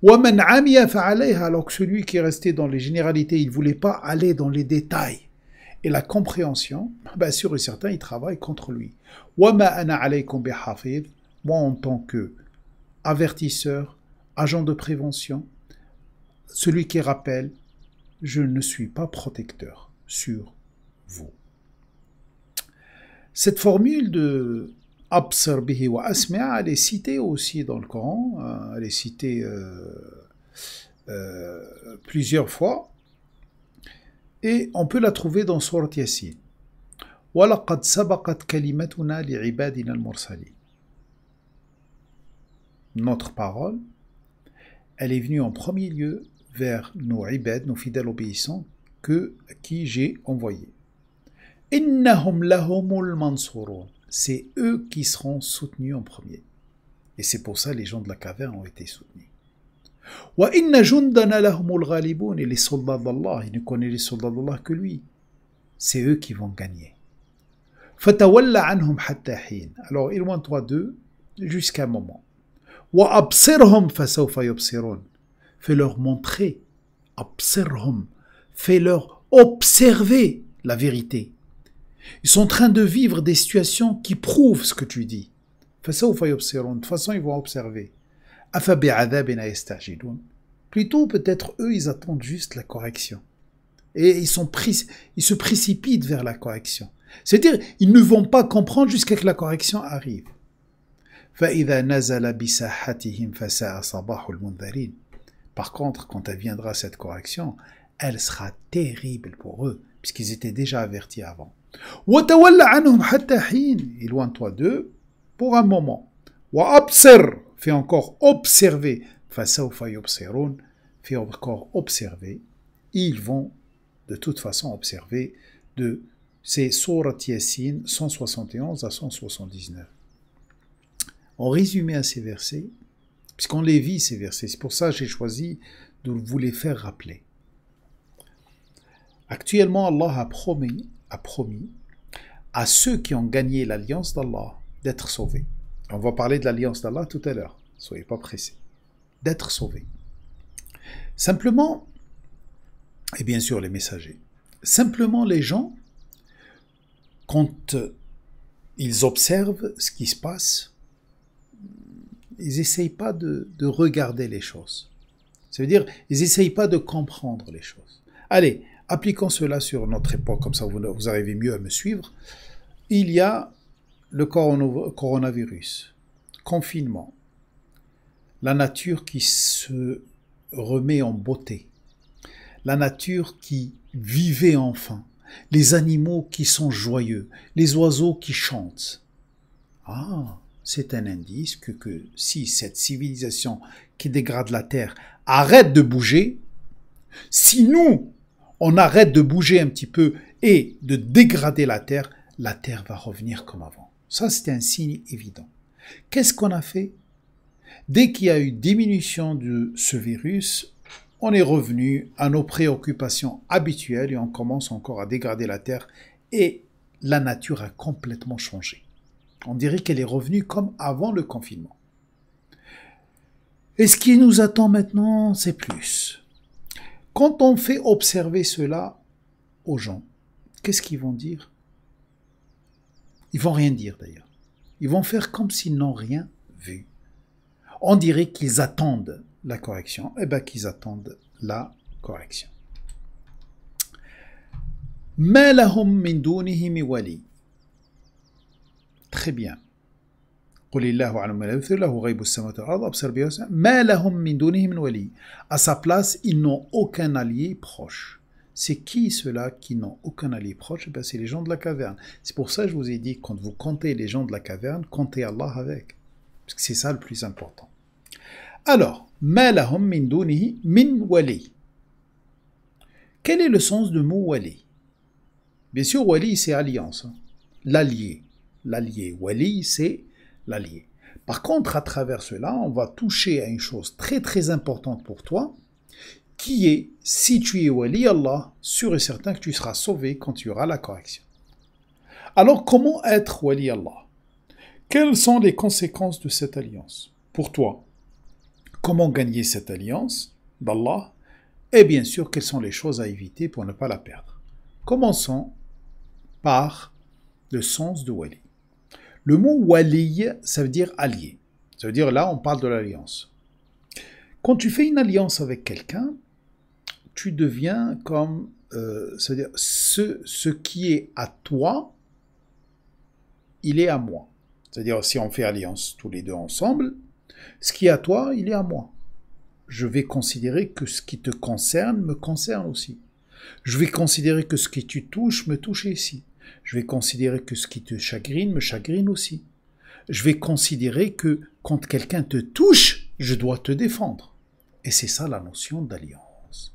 وَمَنْ عَمِيَ فَعَلَيْهَا. Alors que celui qui est resté dans les généralités, il ne voulait pas aller dans les détails. Et la compréhension, bien sûr et certain, il travaille contre lui. وَمَا أَنَا عَلَيْكُمْ بِحَفِيظٍ. Moi, en tant que avertisseur, agent de prévention, celui qui rappelle, je ne suis pas protecteur sur vous. Cette formule de Absir bihi wa asma', elle est citée aussi dans le Coran, elle est citée plusieurs fois, et on peut la trouver dans Sourate Yasin. وَلَقَدْ سَبَقَتْ كَلِمَتُنَا لِعِبَادِنَا الْمُرْسَلِينَ. Notre parole, elle est venue en premier lieu vers nos ibad, nos fidèles obéissants, à qui j'ai envoyé. إِنَّهُمْ لَهُمُ الْمَنْصُورُونَ. C'est eux qui seront soutenus en premier. Et c'est pour ça que les gens de la caverne ont été soutenus. وَإِنَّ جُنْدَنَا لَهُمُ الْغَالِبُونَ. Et les soldats d'Allah, ils ne connaissent les soldats d'Allah que lui. C'est eux qui vont gagner. فَتَوَلَّ عَنْهُمْ حَتَّى حِينٍ. Alors éloigne-toi d'eux jusqu'à un moment. وَأَبْصِرْهُمْ فَسَوْفَ يُبْصِرُونَ. Fais-leur montrer. أَبْصِرْهُمْ. Fais-leur observer la vérité. Ils sont en train de vivre des situations qui prouvent ce que tu dis. فَسَوْفَ يُبْصِرُونَ. De toute façon, ils vont observer. أَفَبِعَذَابِنَا يَسْتَعْجِلُونَ. Plutôt, peut-être, eux, ils attendent juste la correction. Et ils se précipitent vers la correction. C'est-à-dire, ils ne vont pas comprendre jusqu'à ce que la correction arrive. فَإِذَا نَزَلَ بِسَاحَتِهِمْ فَسَاءَ صَبَاحُ الْمُنذَرِينَ. Par contre, quand elle viendra cette correction, elle sera terrible pour eux, puisqu'ils étaient déjà avertis avant. وَتَوَلَّ عَنْهُمْ حَتَّى حِينٍ. Éloigne-toi d'eux pour un moment. وَأَبْصِرْ. Fais encore observer. فَسَوْفَ يُبْصِرُونَ. Fais encore observer. Ils vont de toute façon observer. C'est Sourate Yasin 171 à 179. En résumé à ces versets, puisqu'on les vit ces versets, c'est pour ça que j'ai choisi de vous les faire rappeler. Actuellement, Allah a promis à ceux qui ont gagné l'alliance d'Allah d'être sauvés. On va parler de l'alliance d'Allah tout à l'heure, soyez pas pressés. D'être sauvés. Simplement, et bien sûr les messagers, simplement les gens, quand ils observent ce qui se passe, ils n'essayent pas de regarder les choses. Ça veut dire, ils n'essayent pas de comprendre les choses. Allez, appliquons cela sur notre époque, comme ça vous arrivez mieux à me suivre. Il y a le coronavirus, confinement, la nature qui se remet en beauté, la nature qui vivait enfin, les animaux qui sont joyeux, les oiseaux qui chantent. Ah, c'est un indice que si cette civilisation qui dégrade la terre arrête de bouger, Si nous, on arrête de bouger un petit peu et de dégrader la Terre va revenir comme avant. Ça, c'était un signe évident. Qu'est-ce qu'on a fait? Dès qu'il y a eu diminution de ce virus, on est revenu à nos préoccupations habituelles et on commence encore à dégrader la Terre et la nature a complètement changé. On dirait qu'elle est revenue comme avant le confinement. Et ce qui nous attend maintenant, c'est plus. Quand on fait observer cela aux gens, qu'est-ce qu'ils vont dire? Ils vont rien dire d'ailleurs. Ils vont faire comme s'ils n'ont rien vu. On dirait qu'ils attendent la correction. Eh bien, qu'ils attendent la correction. Ma lahum min dunihi mi wali. Très bien. قل الله أعلم ما يبث له غيب السماوات والأرض أبصر به ما لهم من دونه من ولي. À sa place, ils n'ont aucun allié proche. C'est qui ceux-là qui n'ont aucun allié proche? Ben, c'est les gens de la caverne. C'est pour ça que je vous ai dit, quand vous comptez les gens de la caverne, comptez Allah avec. Parce que c'est ça le plus important. Alors, ما لهم من دونه من ولي. Quel est le sens de mot wali? Bien sûr, wali, c'est alliance. L'allié. L'allié. Wali, c'est l'allié. Par contre, à travers cela, on va toucher à une chose très très importante pour toi, qui est, si tu es wali Allah, sûr et certain que tu seras sauvé quand tu auras la correction. Alors, comment être wali Allah? Quelles sont les conséquences de cette alliance pour toi? Comment gagner cette alliance d'Allah? Et bien sûr, quelles sont les choses à éviter pour ne pas la perdre? Commençons par le sens de wali. Le mot wali, ça veut dire allié. Ça veut dire là, on parle de l'alliance. Quand tu fais une alliance avec quelqu'un, tu deviens comme, ça veut dire, ce qui est à toi, il est à moi. C'est-à-dire, si on fait alliance tous les deux ensemble, ce qui est à toi, il est à moi. Je vais considérer que ce qui te concerne me concerne aussi. Je vais considérer que ce qui te touche me touche ici. Je vais considérer que ce qui te chagrine me chagrine aussi. Je vais considérer que quand quelqu'un te touche, je dois te défendre. Et c'est ça la notion d'alliance.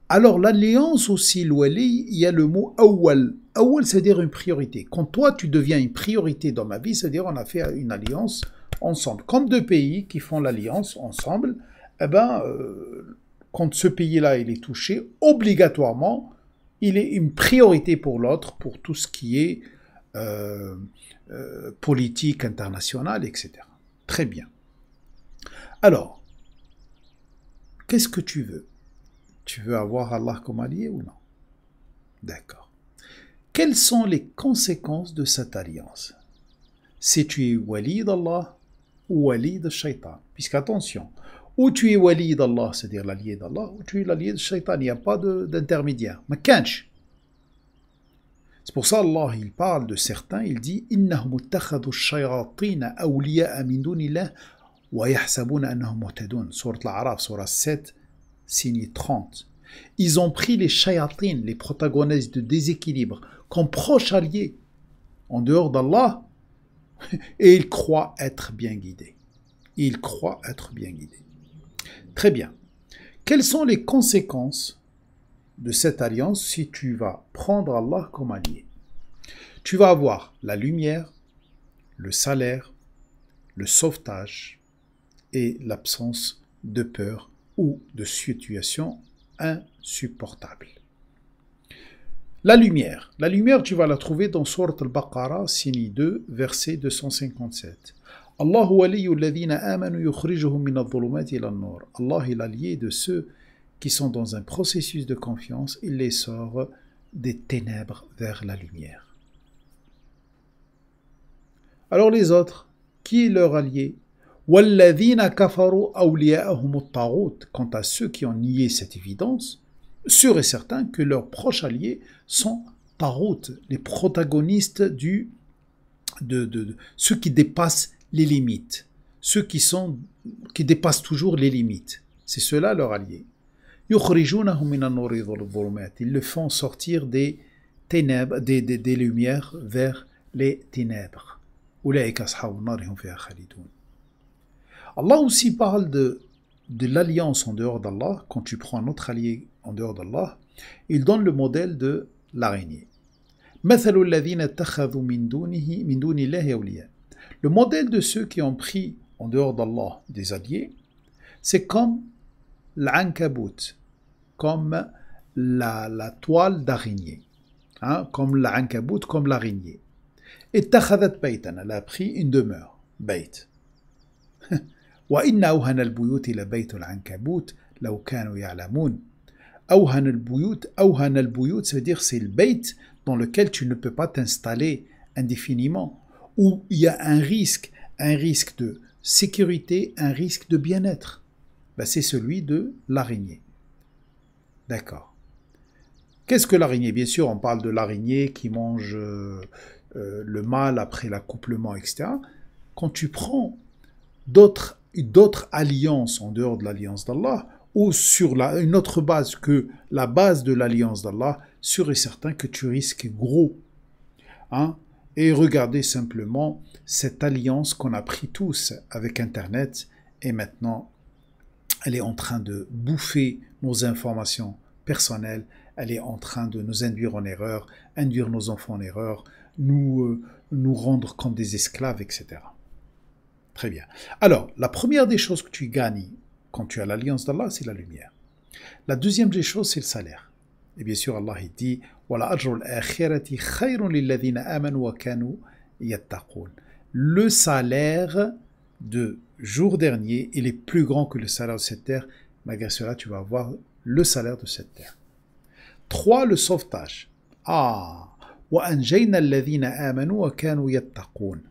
Alors l'alliance aussi, l'wali, il y a le mot awwal. Awwal, c'est-à-dire une priorité. Quand toi, tu deviens une priorité dans ma vie, c'est-à-dire on a fait une alliance ensemble. Comme deux pays qui font l'alliance ensemble, eh ben, quand ce pays-là il est touché, obligatoirement, il est une priorité pour l'autre, pour tout ce qui est politique internationale, etc. Très bien. Alors, qu'est-ce que tu veux? Tu veux avoir Allah comme allié ou non? D'accord. Quelles sont les conséquences de cette alliance? Si tu es wali d'Allah ou wali de shaitan. Puisqu'attention, ou tu es wali d'Allah, c'est-à-dire l'allié d'Allah, ou tu es l'allié de shaitan. Il n'y a pas d'intermédiaire. Mais kanch. C'est pour ça Allah il parle de certains, il dit innahum ittakhadhu ash-shayatin awliya'a min dunillah wa yahsabuna annahum muhtadun. Sourate Al-A'raf, sourate 7, signe 30. Ils ont pris les shayatines, les protagonistes de déséquilibre, comme proches alliés en dehors d'Allah et ils croient être bien guidés. Ils croient être bien guidés. Très bien. Quelles sont les conséquences de cette alliance si tu vas prendre Allah comme allié? Tu vas avoir la lumière, le salaire, le sauvetage et l'absence de peur ou de situation insupportable. La lumière, tu vas la trouver dans Sourate Al-Baqarah, signe 2, verset 257. Allah waliyu alladhina amanu yukhrijuhum min adh-dhulumati ila an-nur. Allah est l'allié de ceux qui sont dans un processus de confiance, il les sort des ténèbres vers la lumière. Alors les autres, qui est leur allié? وَالَّذِينَ كَفَرُوا أَوْلِيَاءَهُمُ الطَّاغُوتُ. Quant à ceux qui ont nié cette évidence, sûr et certain que leurs proches alliés sont Tarout, les protagonistes de ceux qui dépassent les limites, ceux qui dépassent toujours les limites. C'est ceux-là leurs alliés. يُخْرِجُونَهُمْ مِنَ النُّورِ وَالظُّلُمَاتِ. Ils le font sortir des ténèbres, des lumières vers les ténèbres. أُولَئِكَ أَصْحَابُ النَّارِ هُمْ فِيهَا خَالِدُونَ. Allah aussi parle de de l'alliance en dehors d'Allah, quand tu prends un autre allié en dehors d'Allah, il donne le modèle de l'araignée. مثل الذين اتخذوا من دون الله أولياء. Le modèle de ceux qui ont pris en dehors d'Allah des alliés, c'est comme l'ankabut, comme la toile d'araignée, hein, comme l'ankabut, comme l'araignée. اتخذت بيتا, elle a pris une demeure, بيت. وإن أوهن البيوت لبيت العنكبوت لو كانوا يعلمون. أوهن البيوت, ça veut dire c'est le bait dans lequel tu ne peux pas t'installer indéfiniment, où il y a un risque de sécurité, un risque de bien-être. Ben, c'est celui de l'araignée. D'accord. Qu'est-ce que l'araignée? Bien sûr, on parle de l'araignée qui mange le mâle après l'accouplement, etc. Quand tu prends d'autres alliances en dehors de l'alliance d'Allah, ou sur une autre base que la base de l'alliance d'Allah, sûr et certain que tu risques gros. Hein? Et regardez simplement cette alliance qu'on a pris tous avec Internet, et maintenant, elle est en train de bouffer nos informations personnelles, elle est en train de nous induire en erreur, induire nos enfants en erreur, nous rendre comme des esclaves, etc. Très bien. Alors, la première des choses que tu gagnes quand tu as l'alliance d'Allah, c'est la lumière. La deuxième des choses, c'est le salaire. Et bien sûr, Allah il dit le salaire de jour dernier, il est plus grand que le salaire de cette terre. Malgré cela, tu vas avoir le salaire de cette terre. 3. Le sauvetage. وأنجينا الذين آمنوا وكانوا يتقون.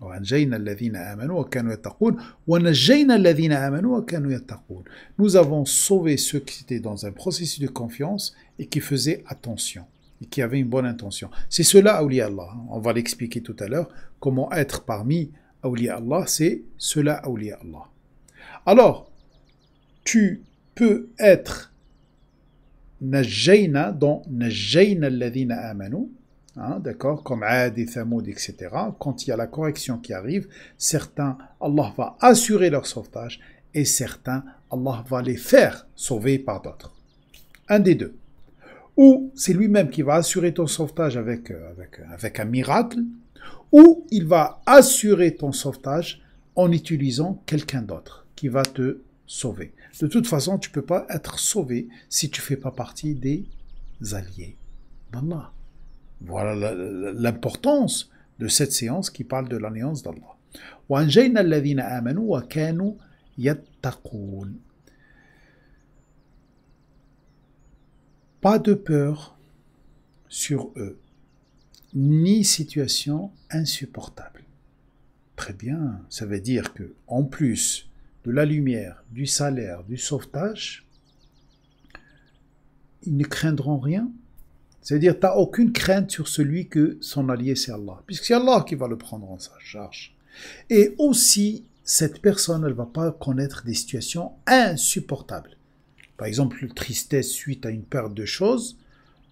وأنجينا الذين آمنوا وكانوا يتقون ونجينا الذين آمنوا وكانوا يتقون. Nous avons sauvé ceux qui étaient dans un processus de confiance et qui faisaient attention et qui avaient une bonne intention. C'est cela Awliya Allah. On va l'expliquer tout à l'heure. Comment être parmi Awliya Allah, c'est cela Awliya Allah. Alors, tu peux être Najjayna dans Najjayna alladhina amanu, hein, d'accord, comme Aad et Thamoud, etc. Quand il y a la correction qui arrive, certains, Allah va assurer leur sauvetage et certains, Allah va les faire sauver par d'autres. Un des deux. Ou c'est lui-même qui va assurer ton sauvetage avec un miracle, ou il va assurer ton sauvetage en utilisant quelqu'un d'autre qui va te sauver. De toute façon, tu ne peux pas être sauvé si tu ne fais pas partie des alliés d'Allah. Voilà l'importance de cette séance qui parle de l'alliance d'Allah. وَأَنْجَيْنَا الَّذِينَ آمَنُوا وَكَانُوا يَتَّقُونَ. Pas de peur sur eux, ni situation insupportable. Très bien, ça veut dire que en plus de la lumière, du salaire, du sauvetage, ils ne craindront rien. C'est-à-dire, tu n'as aucune crainte sur celui que son allié, c'est Allah. Puisque c'est Allah qui va le prendre en sa charge. Et aussi, cette personne, elle ne va pas connaître des situations insupportables. Par exemple, la tristesse suite à une perte de choses,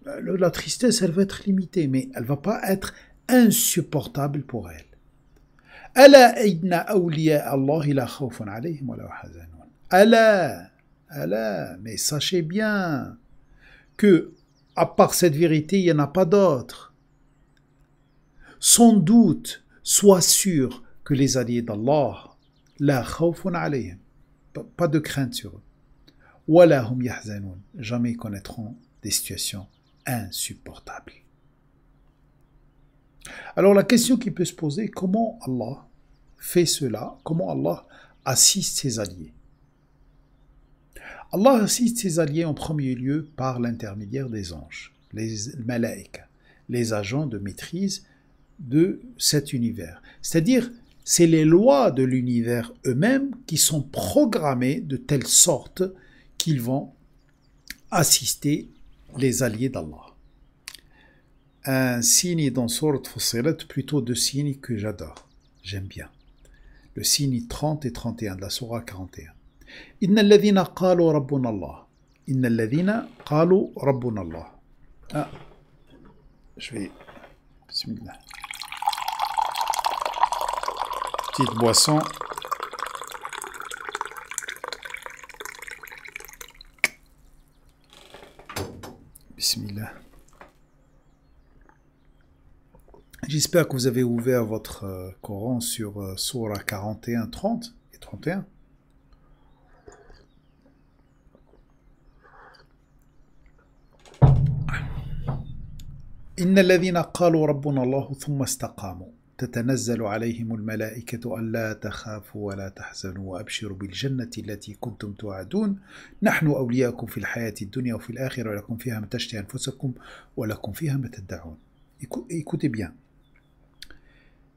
la tristesse, elle va être limitée, mais elle ne va pas être insupportable pour elle. ألا إن أولياء الله لا خوف عليهم ولا يحزنون. ألا, mais sachez bien que à part cette vérité, il n'y en a pas d'autre. Sans doute, sois sûr que les alliés d'Allah, la khawfun alayhim, pas de crainte sur eux. Wala hum yahzanoun, jamais ils connaîtront des situations insupportables. Alors la question qui peut se poser, comment Allah fait cela? Comment Allah assiste ses alliés? Allah assiste ses alliés en premier lieu par l'intermédiaire des anges, les malaïka, les agents de maîtrise de cet univers. C'est-à-dire, c'est les lois de l'univers eux-mêmes qui sont programmées de telle sorte qu'ils vont assister les alliés d'Allah. Un signe dans Sourate Fussilat, plutôt deux signes que j'adore, j'aime bien. Le signe 30 et 31 de la Sourate 41. Inna alladhina qalu rabbuna Allah. Inna alladhina qalu rabbuna Allah. Ah, je vais... Bismillah. Petite boisson. Bismillah. J'espère que vous avez ouvert votre Coran sur Surah 41, 30 et 31. إن الذين قالوا ربنا الله ثم استقاموا تتنزل عليهم الملائكة ألا تخافوا ولا تحزنوا وأبشروا بالجنة التي كنتم توعدون نحن أولياءكم في الحياة الدنيا وفي الآخرة ولكم فيها ما تشتهي أنفسكم ولكم فيها ما تدعون. Écoutez bien.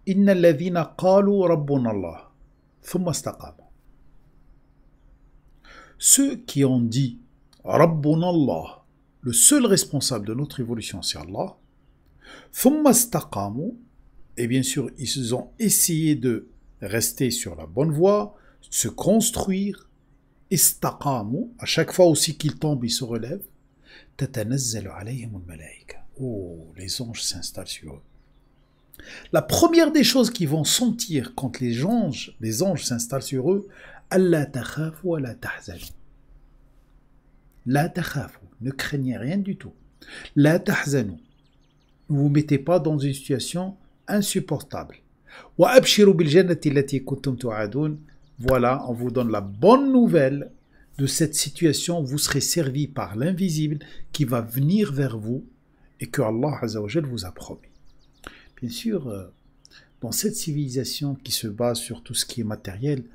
إن الذين قالوا ربنا الله ثم استقاموا. Ceux qui ont dit ربنا الله, le seul responsable de notre évolution c'est Allah, ثم استقاموا, et bien sûr ils ont essayé de rester sur la bonne voie, se construire, استقاموا, à chaque fois aussi qu'ils tombent ils se relèvent, تتنزل عليهم الملائكة, oh les anges s'installent sur eux. La première des choses qu'ils vont sentir quand les anges s'installent sur eux, ألا تخافوا ولا تحزنوا. لا تخافوا, ne craignez rien du tout. لا تحزنوا, ne vous mettez pas dans une situation insupportable. وأبشروا بالجنة التي كنتم توعدون. Voilà, on vous donne la bonne nouvelle de cette situation. Vous serez servi par l'invisible qui va venir vers vous et que Allah Azza wa Jal vous a promis. Bien sûr, dans cette civilisation qui se base sur tout ce qui est matériel,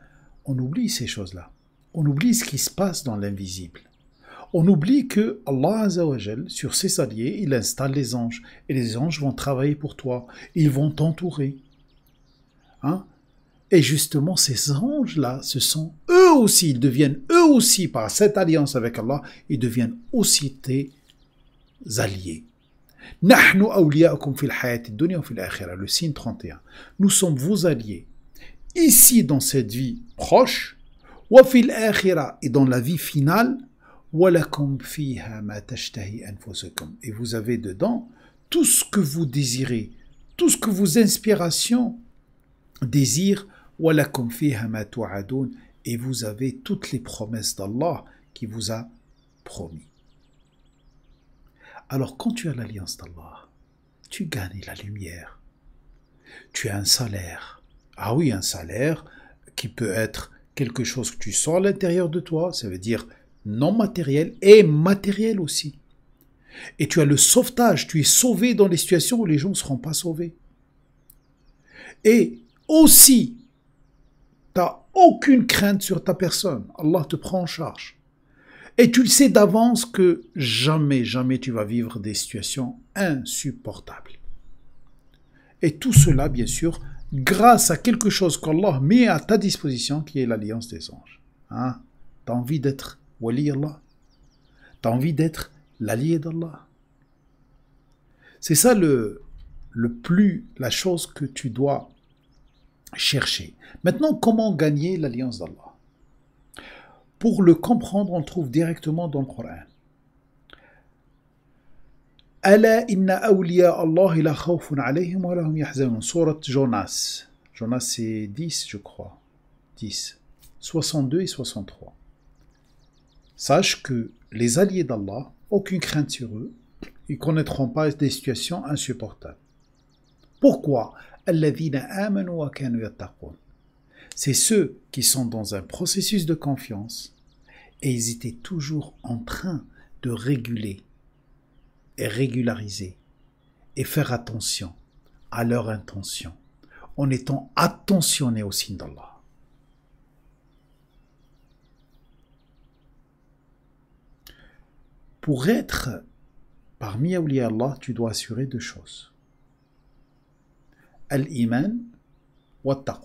on oublie ces choses-là. On oublie ce qui se passe dans l'invisible. On oublie que Allah Azza wa Jal, sur ses alliés, il installe les anges. Et les anges vont travailler pour toi. Ils vont t'entourer. Hein? Et justement, ces anges-là, ce sont eux aussi, ils deviennent eux aussi, par cette alliance avec Allah, ils deviennent aussi tes alliés. نحن أولياءكم في الحياة الدنيا وفي الآخرة, le signe 31. Nous sommes vos alliés, ici dans cette vie proche, وفي الآخرة, et dans la vie finale, ولكم فيها ما تشتهي أنفسكم, et vous avez dedans tout ce que vous désirez, tout ce que vos inspirations désirent, ولكم فيها ما توعدون, et vous avez toutes les promesses d'Allah qui vous a promis. Alors quand tu as l'alliance d'Allah, tu gagnes la lumière. Tu as un salaire. Ah oui, un salaire qui peut être quelque chose que tu sens à l'intérieur de toi, ça veut dire non matériel et matériel aussi. Et tu as le sauvetage, tu es sauvé dans les situations où les gens ne seront pas sauvés. Et aussi, tu n'as aucune crainte sur ta personne. Allah te prend en charge. Et tu le sais d'avance que jamais, jamais tu vas vivre des situations insupportables. Et tout cela, bien sûr, grâce à quelque chose qu'Allah met à ta disposition, qui est l'alliance des anges. Hein? Tu as envie d'être wali Allah? Tu as envie d'être l'allié d'Allah? C'est ça la chose que tu dois chercher. Maintenant, comment gagner l'alliance d'Allah? Pour le comprendre, on le trouve directement dans le Coran. Ala inna awliya Allah la khawfun alayhim wa lahum yahzanun. Sourate Jonas. Jonas c'est 10, je crois. 10. 62 et 63. Sache que les alliés d'Allah, aucune crainte sur eux, ils ne connaîtront pas des situations insupportables. Pourquoi? Alladhina amanu wa kanu yattaqun. C'est ceux qui sont dans un processus de confiance et ils étaient toujours en train de réguler et régulariser et faire attention à leur intention en étant attentionnés au signe d'Allah. Pour être parmi awliya Allah, tu dois assurer deux choses. Al-iman wa taqwa.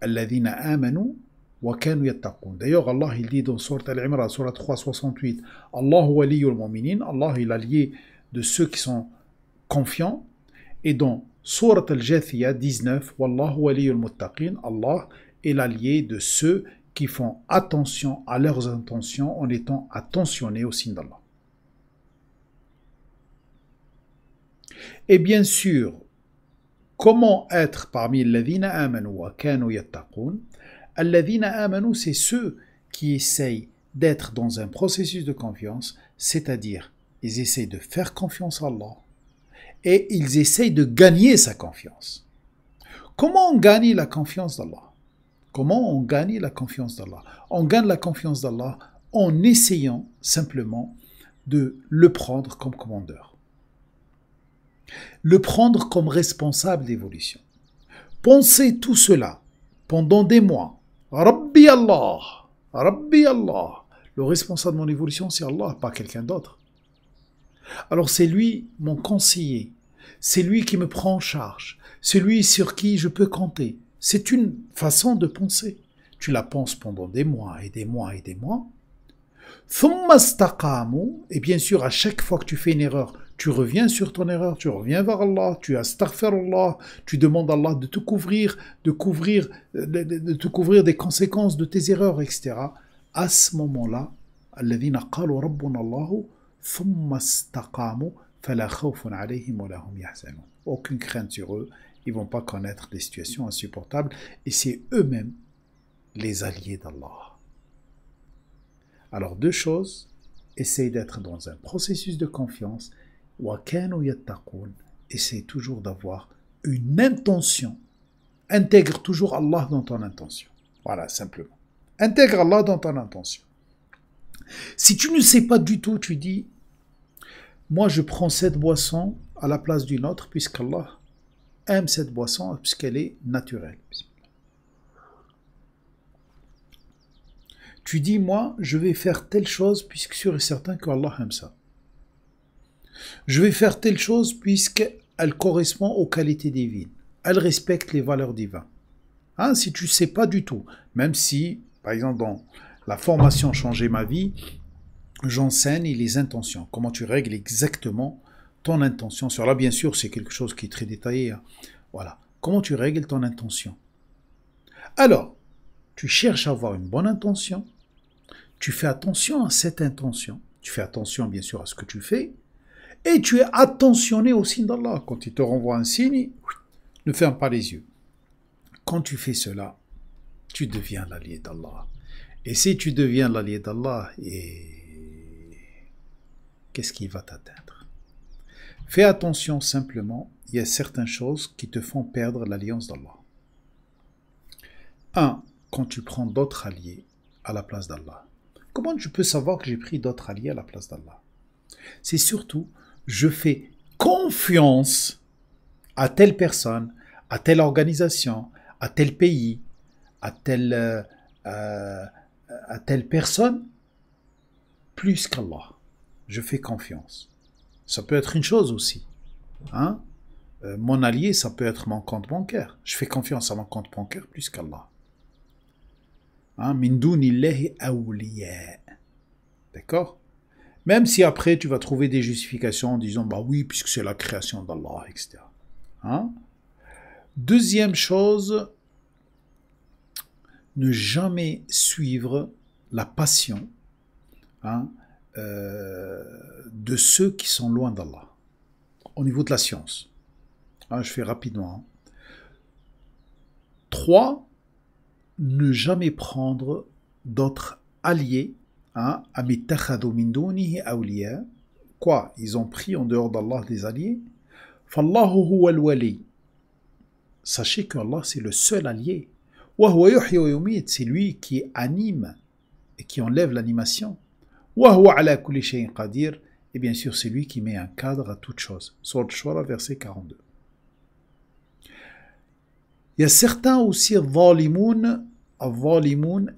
الذين آمنوا وكانوا يتقون. D'ailleurs, Allah il dit dans Sourate Al-Imran, Sourate 3, 68, Allah waliyul mu'minin, Allah il est allié de ceux qui sont confiants. Et dans Sourate Al-Jathiyah 19, Wallahu waliyul muttaqin, Allah est l'allié de ceux qui font attention à leurs intentions en étant attentionnés au signe d'Allah. Et bien sûr, comment être parmi alladhina amanu wa kanu yattaqun? Alladhina amanu, c'est ceux qui essayent d'être dans un processus de confiance, c'est-à-dire ils essayent de faire confiance à Allah et ils essayent de gagner sa confiance. Comment on gagne la confiance d'Allah? Comment on gagne la confiance d'Allah? On gagne la confiance d'Allah en essayant simplement de le prendre comme commandeur, le prendre comme responsable d'évolution. Pensez tout cela pendant des mois. Rabbi Allah, Rabbi Allah. Le responsable de mon évolution, c'est Allah, pas quelqu'un d'autre. Alors c'est lui mon conseiller, c'est lui qui me prend en charge, c'est lui sur qui je peux compter. C'est une façon de penser. Tu la penses pendant des mois et des mois et des mois. Thumma istaqamu, et bien sûr, à chaque fois que tu fais une erreur, tu reviens sur ton erreur, tu reviens vers Allah, tu astaghfirullah, tu demandes à Allah de te couvrir, de te couvrir des conséquences de tes erreurs, etc. À ce moment-là, alladhina qalu rabbuna Allahu thumma istaqamu fala khawfun alayhim wa lahum yahzanun. Aucune crainte sur eux, ils vont pas connaître des situations insupportables et c'est eux-mêmes les alliés d'Allah. Alors deux choses, essaye d'être dans un processus de confiance, wa kanu yattaqun, essaye toujours d'avoir une intention. Intègre toujours Allah dans ton intention. Voilà, simplement. Intègre Allah dans ton intention. Si tu ne sais pas du tout, tu dis, moi je prends cette boisson à la place d'une autre, puisqu'Allah aime cette boisson, puisqu'elle est naturelle. Tu dis, moi, je vais faire telle chose, puisque sûr et certain qu'Allah aime ça. Je vais faire telle chose, puisqu'elle correspond aux qualités divines. Elle respecte les valeurs divines. Hein, si tu ne sais pas du tout, même si, par exemple, dans la formation Changer ma vie, j'enseigne les intentions. Comment tu règles exactement ton intention. Sur là, bien sûr, c'est quelque chose qui est très détaillé. Hein. Voilà. Comment tu règles ton intention. Alors, tu cherches à avoir une bonne intention, tu fais attention à cette intention, tu fais attention bien sûr à ce que tu fais, et tu es attentionné au signe d'Allah. Quand il te renvoie un signe, ne ferme pas les yeux. Quand tu fais cela, tu deviens l'allié d'Allah. Et si tu deviens l'allié d'Allah, qu'est-ce qui va t'atteindre? Fais attention simplement, il y a certaines choses qui te font perdre l'alliance d'Allah. 1. Quand tu prends d'autres alliés à la place d'Allah. Comment tu peux savoir que j'ai pris d'autres alliés à la place d'Allah? C'est surtout, je fais confiance à telle personne, à telle organisation, à tel pays, à telle personne, plus qu'Allah. Je fais confiance. Ça peut être une chose aussi. Hein? Mon allié, ça peut être mon compte bancaire. Je fais confiance à mon compte bancaire plus qu'Allah. Min dunillahi awliya. D'accord? Même si après tu vas trouver des justifications en disant bah oui, puisque c'est la création d'Allah, etc. Hein? Deuxième chose, ne jamais suivre la passion de ceux qui sont loin d'Allah. Au niveau de la science. Je fais rapidement. 3. Ne jamais prendre d'autres alliés. Quoi? Ils ont pris en dehors d'Allah des alliés. Fallahu huwa al-wali. Sachez qu'Allah c'est le seul allié. Wa huwa yuhyi wa yumit. C'est lui qui anime et qui enlève l'animation. Wa huwa ala kulli shay'in qadir. Et bien sûr c'est lui qui met un cadre à toute chose. Sourate Shura, verset 42. Il y a certains aussi zalimoun,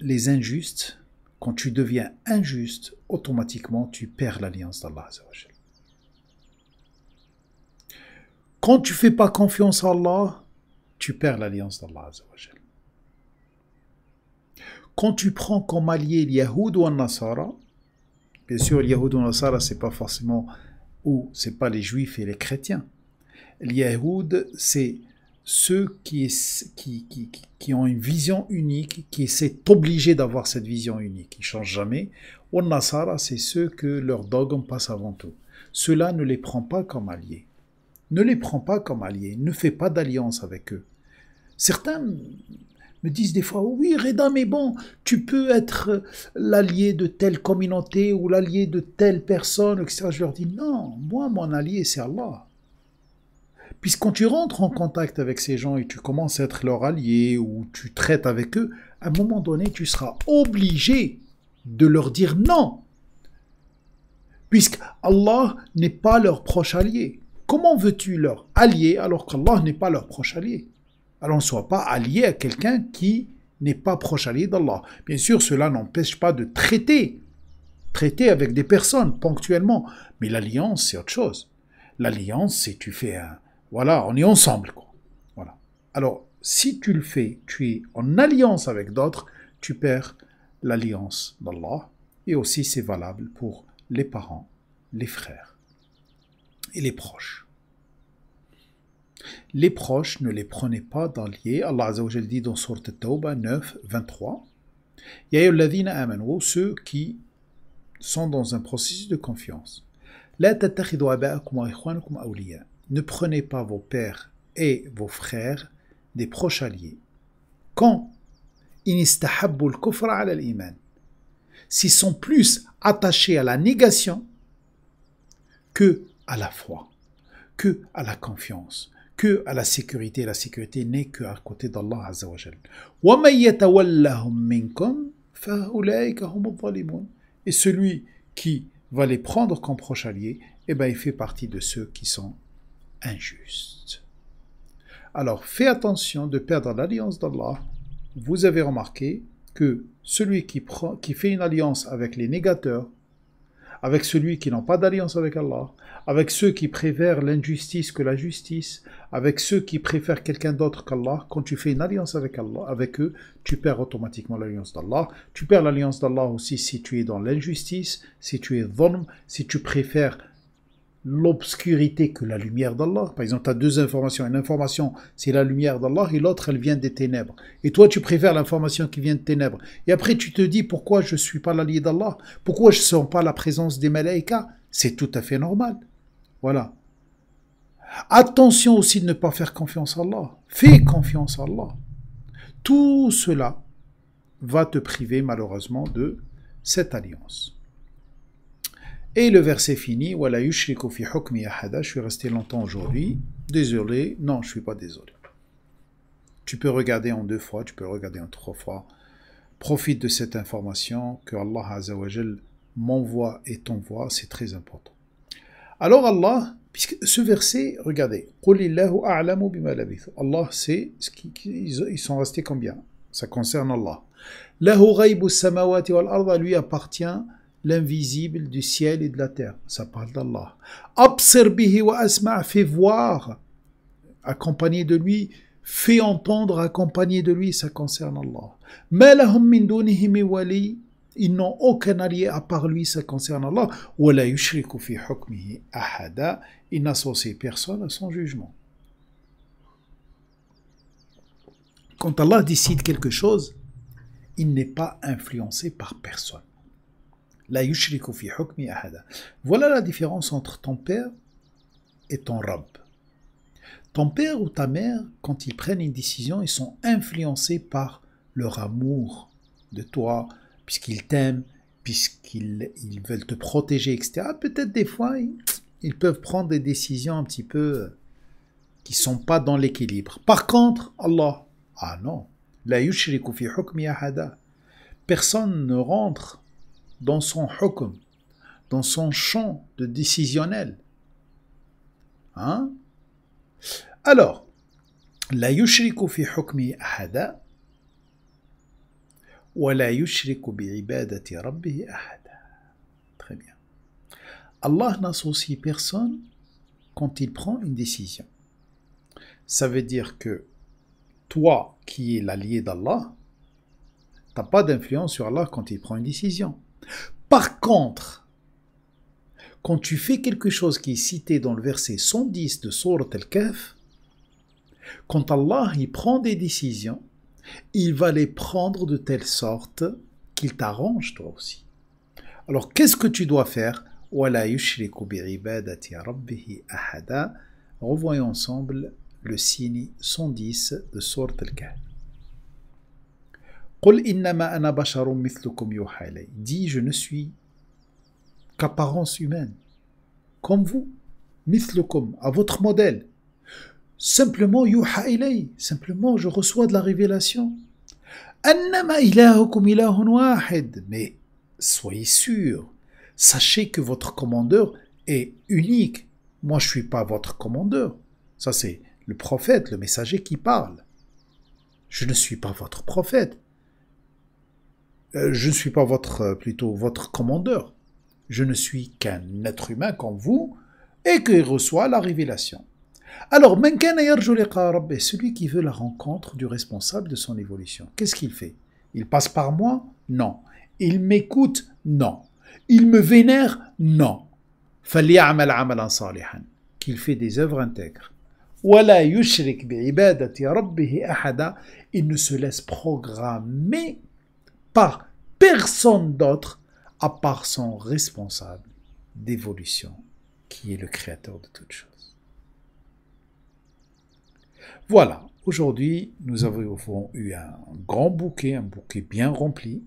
les injustes. Quand tu deviens injuste, automatiquement tu perds l'alliance d'Allah. Quand tu ne fais pas confiance à Allah, tu perds l'alliance d'Allah. Quand tu prends comme allié l'Yahoud ou Nasara, bien sûr l'Yahoud ou Nasara c'est pas forcément, ou c'est pas les juifs et les chrétiens. L'Yahoud c'est ceux qui ont une vision unique, qui essaient obligés d'avoir cette vision unique, ils ne changent jamais. Ou Nasara, c'est ceux que leur dogme passe avant tout. Ceux-là ne les prend pas comme alliés. Ne les prends pas comme alliés, ne fais pas d'alliance avec eux. Certains me disent des fois, oui, Reda, mais bon, tu peux être l'allié de telle communauté ou l'allié de telle personne, etc. Je leur dis, non, moi, mon allié, c'est Allah. Puisque quand tu rentres en contact avec ces gens et tu commences à être leur allié ou tu traites avec eux, à un moment donné, tu seras obligé de leur dire non. Puisque Allah n'est pas leur proche allié. Comment veux-tu leur allier alors qu'Allah n'est pas leur proche allié? Alors ne sois pas allié à quelqu'un qui n'est pas proche allié d'Allah. Bien sûr, cela n'empêche pas de traiter avec des personnes ponctuellement. Mais l'alliance, c'est autre chose. L'alliance, c'est tu fais un... Voilà, on est ensemble, quoi. Voilà. Alors, si tu le fais, tu es en alliance avec d'autres, tu perds l'alliance d'Allah. Et aussi, c'est valable pour les parents, les frères et les proches. Les proches, ne les prenez pas d'alliés. Allah Azza wa Jalla dit dans Sourate At-Tawbah 9, 23, « Ya ayyuhalladhina amanu » ceux qui sont dans un processus de confiance. « La tattakhidhu aba'akum wa ikhwanakum awliya » ne prenez pas vos pères et vos frères des proches alliés. Quand in istahabbu al-kufra ala al-iman, s'ils sont plus attachés à la négation que à la foi, que à la confiance, que à la sécurité. La sécurité n'est qu'à côté d'Allah Azza wa Jal. Wa man yatawallahum minkum fa ulaika humuz zalimun. Et celui qui va les prendre comme proches alliés, eh ben il fait partie de ceux qui sont injustes. Alors fais attention de perdre l'alliance d'Allah. Vous avez remarqué que celui qui fait une alliance avec les négateurs, avec celui qui n'a pas d'alliance avec Allah, avec ceux qui préfèrent l'injustice que la justice, avec ceux qui préfèrent quelqu'un d'autre qu'Allah, quand tu fais une alliance avec Allah, avec eux, tu perds automatiquement l'alliance d'Allah. Tu perds l'alliance d'Allah aussi si tu es dans l'injustice, si tu es dhulm, si tu préfères l'obscurité que la lumière d'Allah. Par exemple, tu as deux informations. Une information, c'est la lumière d'Allah, et l'autre, elle vient des ténèbres. Et toi, tu préfères l'information qui vient des ténèbres. Et après, tu te dis, pourquoi je ne suis pas l'allié d'Allah? Pourquoi je ne sens pas la présence des malaïkas? C'est tout à fait normal. Voilà. Attention aussi de ne pas faire confiance à Allah. Fais confiance à Allah. Tout cela va te priver, malheureusement, de cette alliance. Et le verset fini, Wala yushriku fi hukmi ahada. Je suis resté longtemps aujourd'hui. Désolé. Non, je ne suis pas désolé. Tu peux regarder en 2 fois, tu peux regarder en 3 fois. Profite de cette information que Allah Azza wa Jal m'envoie et t'envoie, c'est très important. Alors Allah, puisque ce verset, regardez, Qulillahu a'lamu bima labithu. Allah sait ils sont restés combien? Ça concerne Allah. Lahu ghaybu samawati wal arda, lui appartient l'invisible du ciel et de la terre. Ça parle d'Allah. Absir bihi wa asma', fais voir, accompagné de lui, fais entendre, accompagné de lui, ça concerne Allah. Ma lahum min dunihi min wali, ils n'ont aucun allié à part lui, ça concerne Allah. Wa la yushriku fi hukmihi ahada, il n'associe personne à son jugement. Quand Allah décide quelque chose, il n'est pas influencé par personne. La yushriku fi hukmi ahada. Voilà la différence entre ton père et ton Rabb. Ton père ou ta mère, quand ils prennent une décision, ils sont influencés par leur amour de toi, puisqu'ils t'aiment, puisqu'ils veulent te protéger, etc. Peut-être des fois, ils peuvent prendre des décisions un petit peu qui ne sont pas dans l'équilibre. Par contre, Allah, ah non, la yushriku fi hukmi ahada. Personne ne rentre dans son hukm, dans son champ de décisionnel. Hein? Alors, la yushriku fi hukmi ahada wa la yushriku bi ibadati rabbihi ahada. Très bien. Allah n'associe personne quand il prend une décision. Ça veut dire que toi qui es l'allié d'Allah, tu n'as pas d'influence sur Allah quand il prend une décision. Par contre, quand tu fais quelque chose qui est cité dans le verset 110 de Sourate Al-Kahf, quand Allah il prend des décisions, il va les prendre de telle sorte qu'il t'arrange toi aussi. Alors qu'est-ce que tu dois faire? Wala yushriku bi'ibadati rabbihi ahada. Revoyons ensemble le signe 110 de Sourate Al-Kahf. قل إنما أنا بشر مثلكم يوحى إلي. Dis, je ne suis qu'apparence humaine, comme vous, مثلكم, à votre modèle. Simplement, yuha ilay, simplement, je reçois de la révélation. Annama ilahukum ilahun wahid. Mais soyez sûr, sachez que votre commandeur est unique. Moi, je ne suis pas votre commandeur. Ça, c'est le prophète, le messager qui parle. Je ne suis pas votre prophète. Je ne suis pas votre commandeur. Je ne suis qu'un être humain comme vous et qui reçoit la révélation. Alors, man kana yarju liqa rabbih, celui qui veut la rencontre du responsable de son évolution, qu'est-ce qu'il fait? Il passe par moi? Non. Il m'écoute? Non. Il me vénère? Non. فَلْيَعْمَلْ عَمَلًا صَالِحًا, qu'il fait des œuvres intègres. وَلَا يُشْرِكْ بِعِبَادَةِ رَبِّهِ أَحَدًا, il ne se laisse programmer par personne d'autre à part son responsable d'évolution, qui est le créateur de toutes choses. Voilà, aujourd'hui, nous avons eu un grand bouquet, un bouquet bien rempli.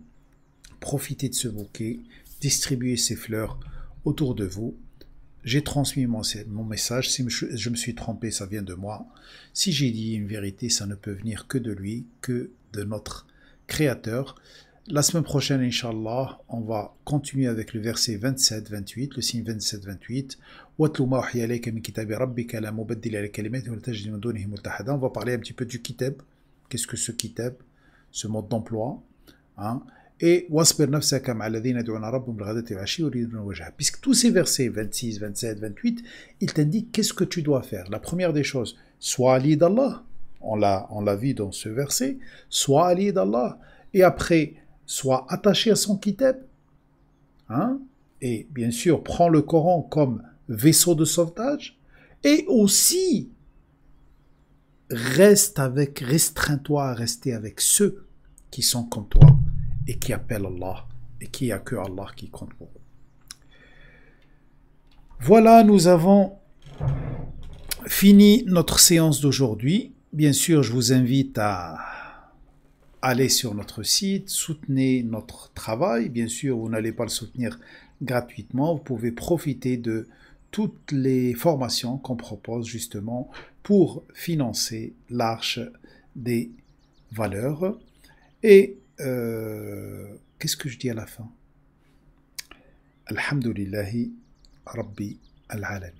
Profitez de ce bouquet, distribuez ces fleurs autour de vous. J'ai transmis mon message. Si je me suis trompé, ça vient de moi. Si j'ai dit une vérité, ça ne peut venir que de lui, que de notre Créateur. La semaine prochaine, Inch'Allah, on va continuer avec le verset 27-28, le signe 27-28. On va parler un petit peu du kitab. Qu'est-ce que ce kitab? Ce mode d'emploi. Hein? Et puisque tous ces versets 26, 27, 28, ils t'indiquent qu'est-ce que tu dois faire. La première des choses, sois allié d'Allah. On l'a vu dans ce verset. Sois allié d'Allah. Et après, sois attaché à son kitab. Hein? Et bien sûr, prends le Coran comme vaisseau de sauvetage. Et aussi, restreins-toi à rester avec ceux qui sont comme toi et qui appellent Allah et qui a que Allah qui compte pour eux. Voilà, nous avons fini notre séance d'aujourd'hui. Bien sûr, je vous invite à aller sur notre site, soutenez notre travail. Bien sûr, vous n'allez pas le soutenir gratuitement. Vous pouvez profiter de toutes les formations qu'on propose justement pour financer l'Arche des valeurs. Et qu'est-ce que je dis à la fin? Alhamdulillahi Rabbi al-Alamin.